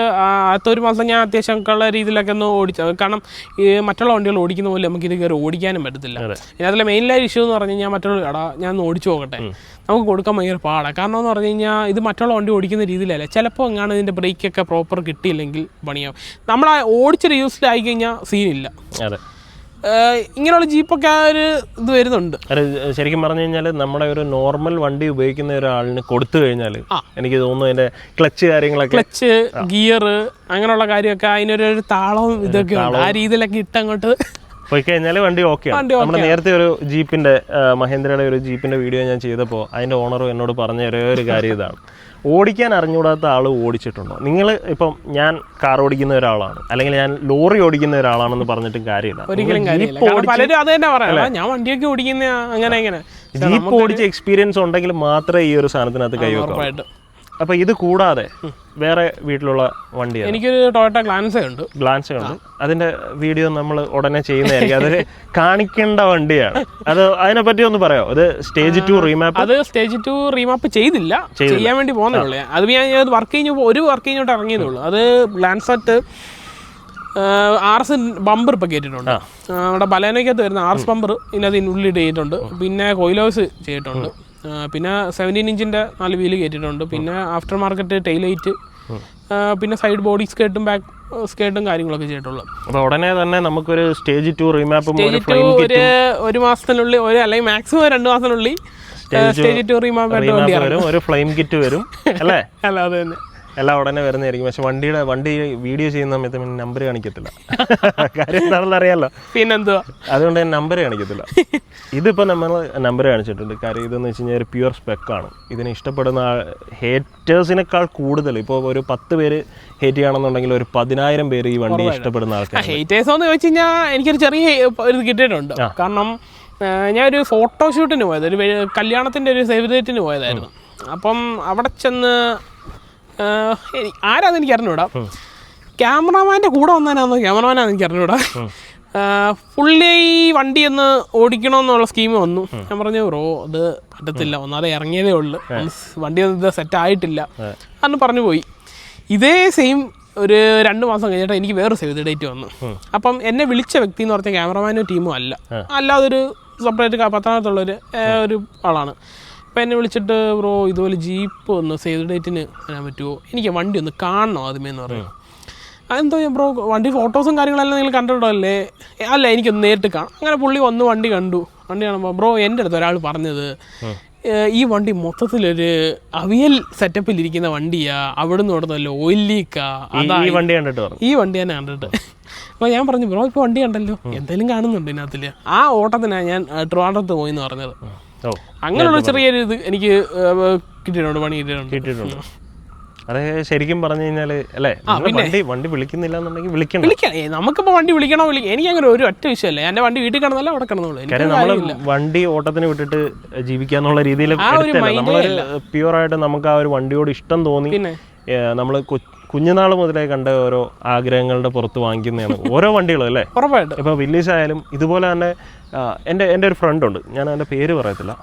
അടുത്ത 1 മാസം ഞാൻ അത്യാവശ്യം ഉള്ള രീതിയിലൊക്കെ ഒന്ന് ഓടിച്ചു. കാരണം ഈ മറ്റുള്ള വണ്ടികൾ ഓടിക്കുന്ന പോലെ നമുക്ക് ഇത് കയറി ഓടിക്കാനും പറ്റത്തില്ല. അതിലെ മെയിൻലായ ഇഷ്യൂ എന്ന് പറഞ്ഞു കഴിഞ്ഞാൽ മറ്റുള്ള ഞാൻ ഒന്ന് ഓടിച്ചു പോകട്ടെ, നമുക്ക് കൊടുക്കാൻ ഭയങ്കര പാടാണ്. കാരണം എന്ന് പറഞ്ഞു കഴിഞ്ഞാൽ ഇത് മറ്റുള്ള വണ്ടി ഓടിക്കുന്ന രീതിയിലല്ല. ചിലപ്പോൾ എങ്ങാണ് ഇതിൻ്റെ ബ്രേക്കൊക്കെ പ്രോപ്പർ കിട്ടിയില്ലെങ്കിൽ പണിയാവും. നമ്മൾ ഓടിച്ചൊരു യൂസ്ഡ് കഴിഞ്ഞാൽ സീനില്ല. ഇങ്ങനെയുള്ള ജീപ്പൊക്കെ ആ ഒരു ഇത് വരുന്നുണ്ട്. ശരിക്കും പറഞ്ഞു കഴിഞ്ഞാൽ നമ്മുടെ ഒരു നോർമൽ വണ്ടി ഉപയോഗിക്കുന്ന ഒരാളിന് കൊടുത്തു കഴിഞ്ഞാൽ എനിക്ക് തോന്നുന്നു അതിന്റെ ക്ലച്ച് ഗിയർ അങ്ങനെയുള്ള കാര്യമൊക്കെ അതിനൊരു താളവും ഇതൊക്കെ ഉണ്ട്. ആ രീതിയിലൊക്കെ ഇട്ടങ്ങോട്ട് പോയി കഴിഞ്ഞാൽ വണ്ടി ഓക്കെയാണ്. നമ്മൾ നേരത്തെ ഒരു ജീപ്പിന്റെ മഹേന്ദ്രയുടെ ഒരു ജീപ്പിന്റെ വീഡിയോ ഞാൻ ചെയ്തപ്പോൾ അതിന്റെ ഓണറും എന്നോട് പറഞ്ഞ ഒരു കാര്യം ഇതാണ്: ഓടിക്കാൻ അറിഞ്ഞുകൂടാത്ത ആൾ ഓടിച്ചിട്ടുണ്ടോ? നിങ്ങൾ ഇപ്പം ഞാൻ കാർ ഓടിക്കുന്ന ഒരാളാണ്, അല്ലെങ്കിൽ ഞാൻ ലോറി ഓടിക്കുന്ന ഒരാളാണെന്ന് പറഞ്ഞിട്ടും കാര്യമില്ല. ജീപ്പ് ഓടിച്ച എക്സ്പീരിയൻസ് ഉണ്ടെങ്കിൽ മാത്രമേ ഈ ഒരു സാധനത്തിനകത്ത് കൈവെക്കാം. അപ്പോൾ ഇത് കൂടാതെ വേറെ വീട്ടിലുള്ള വണ്ടിയാണ്? എനിക്കൊരു ടൊയോട്ട ഗ്ലാൻസ ഉണ്ട്. അതിന്റെ വീഡിയോ നമ്മൾ ഉടനെ ചെയ്യുന്നതായിരിക്കും. അത് കാണിക്കേണ്ട വണ്ടിയാണ്. അത് അതിനെപ്പറ്റി ഒന്ന് പറയാമോ? അത് സ്റ്റേജ് 2 റീമാപ്പ്? അത് സ്റ്റേജ് 2 റീമാപ്പ് ചെയ്തില്ല, ചെയ്യാൻ വേണ്ടി പോകുന്നേ ഉള്ളൂ. അത് ഞാൻ വർക്ക് കഴിഞ്ഞിട്ട് ഇറങ്ങിയതുള്ളൂ. അത് ഗ്ലാൻസറ്റ് RS ബമ്പർ ഇപ്പം കയറ്റിയിട്ടുണ്ട്. നമ്മുടെ ബലേനയ്ക്കകത്ത് വരുന്ന RS ബമ്പർ ഇതിനകത്ത് ഉള്ളിട്ട് ചെയ്തിട്ടുണ്ട്. പിന്നെ കോയിലോസ് ചെയ്തിട്ടുണ്ട്. പിന്നെ 17 ഇഞ്ചിൻ്റെ 4 വീല് കയറ്റിയിട്ടുണ്ട്. പിന്നെ ആഫ്റ്റർ മാർക്കറ്റ് ടെയിൽ ലൈറ്റ്, പിന്നെ സൈഡ് ബോഡി സ്കേർട്ടും ബാക്ക് സ്കേർട്ടും കാര്യങ്ങളൊക്കെ ചെയ്തിട്ടുള്ളൂ. അപ്പോൾ ഉടനെ തന്നെ നമുക്കൊരു സ്റ്റേജ് 2 റീമാപ്പും ഒരു മാസത്തിനുള്ളിൽ, അല്ലെങ്കിൽ മാക്സിമം 2 മാസത്തിനുള്ളിൽ സ്റ്റേജ് 2 റീമാപ്പ് വരും, ഒരു ഫ്ലെയിം കിറ്റ് വരും അല്ലേ? അല്ല, അത് തന്നെ, എല്ലാം ഉടനെ വരുന്നതായിരിക്കും. പക്ഷെ വണ്ടി വീഡിയോ ചെയ്യുന്ന സമയത്ത് നമ്പർ കാണിക്കത്തില്ല. കാര്യം എന്താണെന്ന് അറിയാമല്ലോ, പിന്നെന്തുവാ, അതുകൊണ്ട് നമ്പർ കാണിക്കത്തില്ല. ഇതിപ്പോൾ നമ്മൾ നമ്പർ കാണിച്ചിട്ടുണ്ട്. കാര്യം ഇതെന്ന് വെച്ച് കഴിഞ്ഞാൽ ഒരു പ്യുവർ സ്പെക്കാണ്. ഇതിനെ ഇഷ്ടപ്പെടുന്ന ഹേറ്റേഴ്സിനേക്കാൾ കൂടുതൽ, ഇപ്പോൾ ഒരു 10 പേര് ഹേറ്റ് ചെയ്യണമെന്നുണ്ടെങ്കിൽ ഒരു 10,000 പേര് ഈ വണ്ടി ഇഷ്ടപ്പെടുന്ന ആൾക്കാർ. ഹേറ്റേഴ്സ് എന്ന് വെച്ച് കഴിഞ്ഞാൽ എനിക്കൊരു ചെറിയ ഒരു കിട്ടിയിട്ടുണ്ട്. കാരണം ഞാനൊരു ഫോട്ടോഷൂട്ടിന് പോയത്, ഒരു കല്യാണത്തിൻ്റെ ഒരു സേവ് ഡേറ്റിന് പോയതായിരുന്നു. അപ്പം അവിടെ ചെന്ന് ആരാന്ന് എനിക്ക് അറിഞ്ഞൂടാ, ക്യാമറമാൻ്റെ കൂടെ വന്നതിനാന്നോ ക്യാമറമാനാന്ന് എനിക്ക് അറിഞ്ഞൂടാ. പുള്ളി ഈ വണ്ടി ഒന്ന് ഓടിക്കണമെന്നുള്ള സ്കീം വന്നു. ഞാൻ പറഞ്ഞു ബ്രോ അത് പറ്റത്തില്ല, ഒന്നാതെ ഇറങ്ങിയതേ ഉള്ളു, വണ്ടി ഒന്നും സെറ്റ് ആയിട്ടില്ല അന്ന് പറഞ്ഞു പോയി. ഇതേ സെയിം ഒരു 2 മാസം കഴിഞ്ഞിട്ട് എനിക്ക് വേറൊരു സേവ് ഡേറ്റ് വന്നു. അപ്പം എന്നെ വിളിച്ച വ്യക്തി എന്ന് പറഞ്ഞാൽ ക്യാമറമാനും ടീമും അല്ലാതൊരു സെപ്പറേറ്റ് പത്തനംതിട്ടയുള്ളൊരു ഒരു ആളാണ്. അപ്പോൾ എന്നെ വിളിച്ചിട്ട് ബ്രോ ഇതുപോലെ ജീപ്പ് ഒന്ന് സേവ് ഡേറ്റിന് വരാൻ പറ്റുമോ, എനിക്ക് വണ്ടി ഒന്ന് കാണണം ആദ്യമേ എന്ന് പറയും. അതെന്തോ ബ്രോ വണ്ടി ഫോട്ടോസും കാര്യങ്ങളെല്ലാം നിങ്ങൾ കണ്ടിട്ടല്ലേ? അല്ല, എനിക്കൊന്ന് നേരിട്ട് കാണാം. അങ്ങനെ പുള്ളി വന്ന് വണ്ടി കാണുമ്പോൾ ബ്രോ എൻ്റെ അടുത്ത് ഒരാൾ പറഞ്ഞത് ഈ വണ്ടി മൊത്തത്തിലൊരു അവിയൽ സെറ്റപ്പിലിരിക്കുന്ന വണ്ടിയാ, അവിടെ നിന്ന് കൊടുത്തല്ലോ ഓയിൽ ലീക്കാ, അതാ ഈ വണ്ടി തന്നെ കണ്ടിട്ട്. അപ്പോൾ ഞാൻ പറഞ്ഞു ബ്രോ ഇപ്പോൾ വണ്ടി കണ്ടല്ലോ, എന്തെങ്കിലും കാണുന്നുണ്ട് ഇതിനകത്തിൽ. ആ ഓട്ടത്തിനാണ് ഞാൻ ട്രിവാൻഡ്രത്ത് പോയെന്ന് പറഞ്ഞത്. അങ്ങനെയുള്ള ചെറിയൊരു ഇത് എനിക്ക് കിട്ടിയിട്ടുണ്ട്, പണി കിട്ടിയിട്ടുണ്ട്. അതെ, ശരിക്കും പറഞ്ഞു കഴിഞ്ഞാൽ അല്ലേ, വണ്ടി വിളിക്കുന്നില്ല എന്നുണ്ടെങ്കിൽ വിളിക്കണം. നമുക്കിപ്പോൾ വണ്ടി വിളിക്കണോ എനിക്ക് അങ്ങനെ ഒരു ഒറ്റ വിഷയമല്ല. എൻ്റെ വണ്ടി വീട്ടിൽ കിടന്നല്ലോ അവിടെ കിടന്നോളൂ. കാര്യം നമ്മൾ വണ്ടി ഓട്ടത്തിന് വിട്ടിട്ട് ജീവിക്കാന്നുള്ള രീതിയിൽ നമ്മൾ പ്യുവറായിട്ട് നമുക്ക് ആ ഒരു വണ്ടിയോട് ഇഷ്ടം തോന്നി. നമ്മൾ കുഞ്ഞുനാൾ മുതലേ കണ്ട ഓരോ ആഗ്രഹങ്ങളുടെ പുറത്ത് വാങ്ങിക്കുന്നതാണ് ഓരോ വണ്ടികളും അല്ലേ? ഉറപ്പായിട്ടും. ഇപ്പോൾ വില്ലീസ് ആയാലും ഇതുപോലെ തന്നെ എൻ്റെ ഒരു ഫ്രണ്ടുണ്ട്, ഞാൻ അവൻ്റെ പേര് പറയത്തില്ല.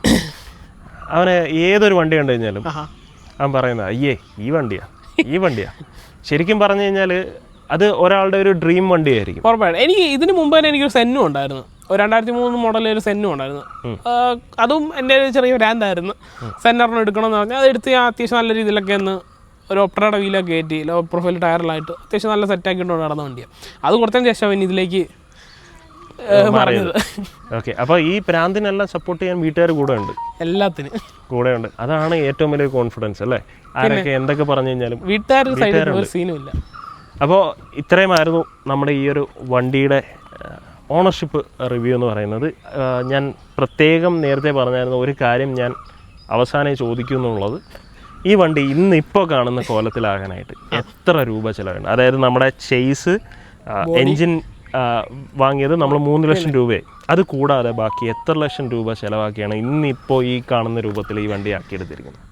അവന് ഏതൊരു വണ്ടി കണ്ടു കഴിഞ്ഞാലും അവൻ പറയുന്നത് അയ്യേ ഈ വണ്ടിയാ. ശരിക്കും പറഞ്ഞു കഴിഞ്ഞാൽ അത് ഒരാളുടെ ഒരു ഡ്രീം വണ്ടിയായിരിക്കും. ഉറപ്പായിട്ടും. എനിക്ക് ഇതിന് മുമ്പ് തന്നെ എനിക്കൊരു സെന്നും ഉണ്ടായിരുന്നു, 2003 മോഡൽ ഒരു സെന്നും ഉണ്ടായിരുന്നു. അതും എൻ്റെ ഒരു ചെറിയ ഭ്രാന്തായിരുന്നു. സെന്നറിന് എടുക്കണമെന്ന് പറഞ്ഞാൽ അതെടുത്ത് ഞാൻ അത്യാവശ്യം നല്ല രീതിയിലൊക്കെ ഒന്ന് ഒരു ഒപ്റ്ററയുടെ വീലൊക്കെ കയറ്റി ലോ പ്രൊഫൈൽ ടയറിലായിട്ട് അത്യാവശ്യം നല്ല സെറ്റാക്കിയിട്ട് നടന്ന വണ്ടിയാണ്. അത് കൊടുത്തതിന് ശേഷം പിന്നെ ഇതിലേക്ക് പറഞ്ഞത്. ഓക്കെ, അപ്പോൾ ഈ പ്രാന്തിനെല്ലാം സപ്പോർട്ട് ചെയ്യാൻ വീട്ടുകാർ കൂടെ ഉണ്ട്, എല്ലാത്തിനും കൂടെ ഉണ്ട്. അതാണ് ഏറ്റവും വലിയ കോൺഫിഡൻസ് അല്ലേ? ആരൊക്കെ എന്തൊക്കെ പറഞ്ഞു കഴിഞ്ഞാലും വീട്ടുകാരുടെ സീനുമില്ല. അപ്പോൾ ഇത്രയുമായിരുന്നു നമ്മുടെ ഈ ഒരു വണ്ടിയുടെ ഓണർഷിപ്പ് റിവ്യൂ എന്ന് പറയുന്നത്. ഞാൻ പ്രത്യേകം നേരത്തെ പറഞ്ഞായിരുന്നു ഒരു കാര്യം ഞാൻ അവസാനം ചോദിക്കും എന്നുള്ളത്, ഈ വണ്ടി ഇന്നിപ്പോൾ കാണുന്ന കോലത്തിലാകാനായിട്ട് എത്ര രൂപ ചിലവുണ്ട്? അതായത് നമ്മുടെ ചേസ് എൻജിൻ വാങ്ങിയത് നമ്മൾ 3 ലക്ഷം രൂപയായി. അത് കൂടാതെ ബാക്കി എത്ര ലക്ഷം രൂപ ചിലവാക്കിയാണ് ഇന്നിപ്പോൾ ഈ കാണുന്ന രൂപത്തിൽ ഈ വണ്ടി ആക്കിയെടുത്തിരിക്കുന്നത്?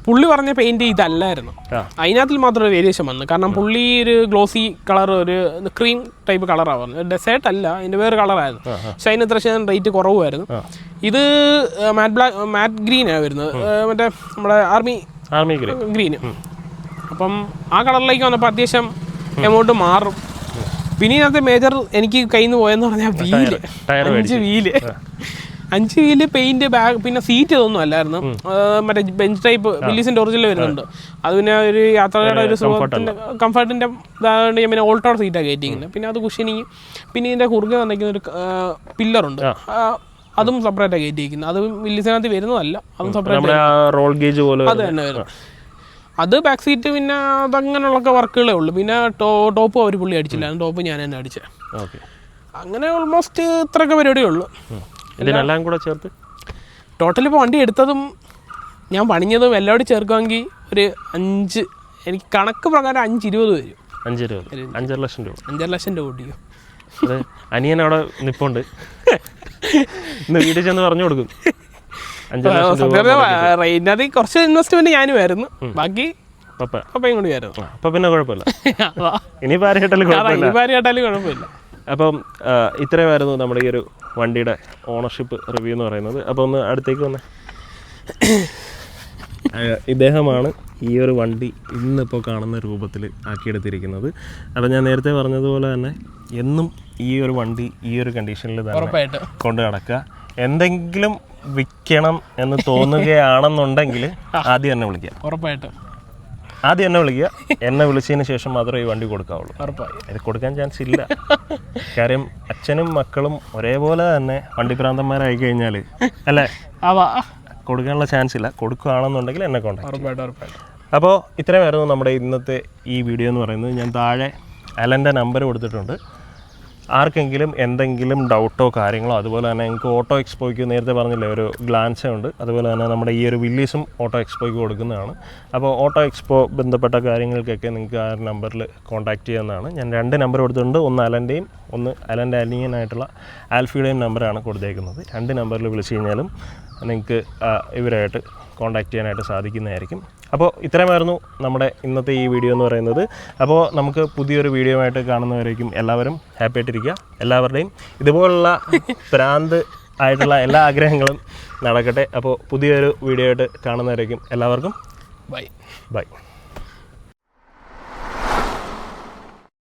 പുള്ളി പറഞ്ഞ പെയിന്റ് ഇതല്ലായിരുന്നു, അതിനകത്തിൽ മാത്രം ഒരു വേരിയേഷൻ വന്നു. കാരണം പുള്ളി ഒരു ഗ്ലോസി കളർ, ഒരു ക്രീം ടൈപ്പ് കളറാണ് പറഞ്ഞത്. ഡെസേർട്ട് അല്ല, അതിൻ്റെ വേറെ കളറായിരുന്നു. പക്ഷെ അതിന് ഇത്ര റേറ്റ് കുറവായിരുന്നു. ഇത് മാറ്റ് ഗ്രീനാണ് വരുന്നത്, മറ്റേ നമ്മുടെ ആർമി ഗ്രീന്. അപ്പം ആ കളറിലേക്ക് വന്നപ്പോൾ അത്യാവശ്യം എമൗണ്ട് മാറും. പിന്നെ ഇതിനകത്ത് മേജർ എനിക്ക് കയ്യിൽ നിന്ന് പോയെന്ന് പറഞ്ഞാൽ വീല്, 5 വീല് പെയിന്റ്, ബാഗ്, പിന്നെ സീറ്റ് ഇതൊന്നും അല്ലായിരുന്നു. മറ്റേ ബെഞ്ച് ടൈപ്പ് വില്ലീസിന്റെ ഒറിജിനൽ വരുന്നുണ്ട്. അത് പിന്നെ ഒരു യാത്രയുടെ ഒരു കംഫർട്ടിന്റെ ഇതായത് പിന്നെ ഓൾട്ടോർ സീറ്റാണ് കയറ്റിക്കുന്നത്. പിന്നെ അത് കുഷനിങ്, പിന്നെ ഇതിന്റെ കുറുകെ വന്നിരിക്കുന്ന ഒരു പില്ലറുണ്ട്, അതും സെപ്പറേറ്റ് ആയി കയറ്റിയിരിക്കുന്നത്. അത് വില്ലീസിനകത്ത് വരുന്നതല്ല, അതും സെപ്പറേറ്റ്, അത് തന്നെ വരും. അത് ബാക്ക് സീറ്റ്, പിന്നെ അതങ്ങനെയുള്ള വർക്കുകളേ ഉള്ളൂ. പിന്നെ ടോപ്പ് അവർ പുള്ളി അടിച്ചില്ല, ടോപ്പ് ഞാൻ തന്നെ അടിച്ചത്. അങ്ങനെ ഓൾമോസ്റ്റ് ഇത്രയൊക്കെ പരിപാടിയേ ഉള്ളൂ. ഇതിനെല്ലാം കൂടെ ചേർത്ത് ടോട്ടൽ ഇപ്പോൾ വണ്ടി എടുത്തതും ഞാൻ പണിഞ്ഞതും എല്ലാം കൂടി ചേർക്കുമെങ്കിൽ ഒരു 5, എനിക്ക് കണക്ക് പ്രകാരം 5-20 വരും. 5 ലക്ഷം രൂപ. 5 ലക്ഷം രൂപ ഓടിയോ? അത് അനിയൻ അവിടെ നിൽപ്പുണ്ട്, ഇന്ന് വീട്ടിൽ ചെന്ന് പറഞ്ഞു കൊടുക്കും. റേറ്റിനകത്ത് കുറച്ച് ഇൻവെസ്റ്റ്മെന്റ് ഞാനുമായിരുന്നു, ബാക്കി പപ്പയും കൂടി ആയിരുന്നു. അപ്പൊ പിന്നെ കുഴപ്പമില്ല, ഇനി പാരേട്ടാലും കുഴപ്പമില്ല. അപ്പം ഇത്രയുമായിരുന്നു നമ്മുടെ ഈ ഒരു വണ്ടിയുടെ ഓണർഷിപ്പ് റിവ്യൂ എന്ന് പറയുന്നത്. അപ്പോൾ ഒന്ന് അടുത്തേക്ക് വന്നേ. ഇദ്ദേഹമാണ് ഈ ഒരു വണ്ടി ഇന്നിപ്പോൾ കാണുന്ന രൂപത്തിൽ ആക്കിയെടുത്തിരിക്കുന്നത്. അപ്പോൾ ഞാൻ നേരത്തെ പറഞ്ഞതുപോലെ തന്നെ എന്നും ഈ ഒരു വണ്ടി ഈ ഒരു കണ്ടീഷനിൽ തന്നെ കൊണ്ട് നടക്കുക. എന്തെങ്കിലും വിൽക്കണം എന്ന് തോന്നുകയാണെന്നുണ്ടെങ്കിൽ ആദ്യം എന്നെ വിളിക്കുക, ഉറപ്പായിട്ടും ആദ്യം എന്നെ വിളിക്കുക. എന്നെ വിളിച്ചതിന് ശേഷം മാത്രമേ ഈ വണ്ടി കൊടുക്കാവുള്ളൂ. ഇത് കൊടുക്കാൻ ചാൻസ് ഇല്ല. കാര്യം അച്ഛനും മക്കളും ഒരേപോലെ തന്നെ വണ്ടി പ്രാന്തന്മാരായി കഴിഞ്ഞാൽ അല്ലേ കൊടുക്കാനുള്ള ചാൻസ് ഇല്ല. കൊടുക്കുകയാണെന്നുണ്ടെങ്കിൽ എന്നെ കോൺടാക്ട്. അപ്പോൾ ഇത്രയുമായിരുന്നു നമ്മുടെ ഇന്നത്തെ ഈ വീഡിയോ എന്ന് പറയുന്നത്. ഞാൻ താഴെ അലൻ്റെ നമ്പർ കൊടുത്തിട്ടുണ്ട്. ആർക്കെങ്കിലും എന്തെങ്കിലും ഡൗട്ടോ കാര്യങ്ങളോ, അതുപോലെ തന്നെ എനിക്ക് ഓട്ടോ എക്സ്പോയ്ക്ക് നേരത്തെ പറഞ്ഞില്ലേ ഒരു ഗ്ലാൻസ ഉണ്ട്, അതുപോലെ തന്നെ നമ്മുടെ ഈ ഒരു വില്ലീസും ഓട്ടോ എക്സ്പോയ്ക്ക് കൊടുക്കുന്നതാണ്. അപ്പോൾ ഓട്ടോ എക്സ്പോ ബന്ധപ്പെട്ട കാര്യങ്ങൾക്കൊക്കെ നിങ്ങൾക്ക് ആ നമ്പറിൽ കോൺടാക്റ്റ് ചെയ്യാവുന്നതാണ്. ഞാൻ 2 നമ്പർ കൊടുത്തിട്ടുണ്ട്, ഒന്ന് അലൻ്റെയും ഒന്ന് അലൻ്റെ അനിയനായിട്ടുള്ള ആൽഫിയുടെയും നമ്പറാണ് കൊടുത്തേക്കുന്നത്. 2 നമ്പറിൽ വിളിച്ച് കഴിഞ്ഞാലും നിങ്ങൾക്ക് ഇവരായിട്ട് കോൺടാക്റ്റ് ചെയ്യാനായിട്ട് സാധിക്കുന്നതായിരിക്കും. അപ്പോൾ ഇത്രയുമായിരുന്നു നമ്മുടെ ഇന്നത്തെ ഈ വീഡിയോ എന്ന് പറയുന്നത്. അപ്പോൾ നമുക്ക് പുതിയൊരു വീഡിയോ ആയിട്ട് കാണുന്നവരേക്കും എല്ലാവരും ഹാപ്പി ആയിട്ടിരിക്കുക. എല്ലാവരുടെയും ഇതുപോലുള്ള ഭ്രാന്ത് ആയിട്ടുള്ള എല്ലാ ആഗ്രഹങ്ങളും നടക്കട്ടെ. അപ്പോൾ പുതിയൊരു വീഡിയോ ആയിട്ട് കാണുന്നവരേക്കും എല്ലാവർക്കും ബൈ.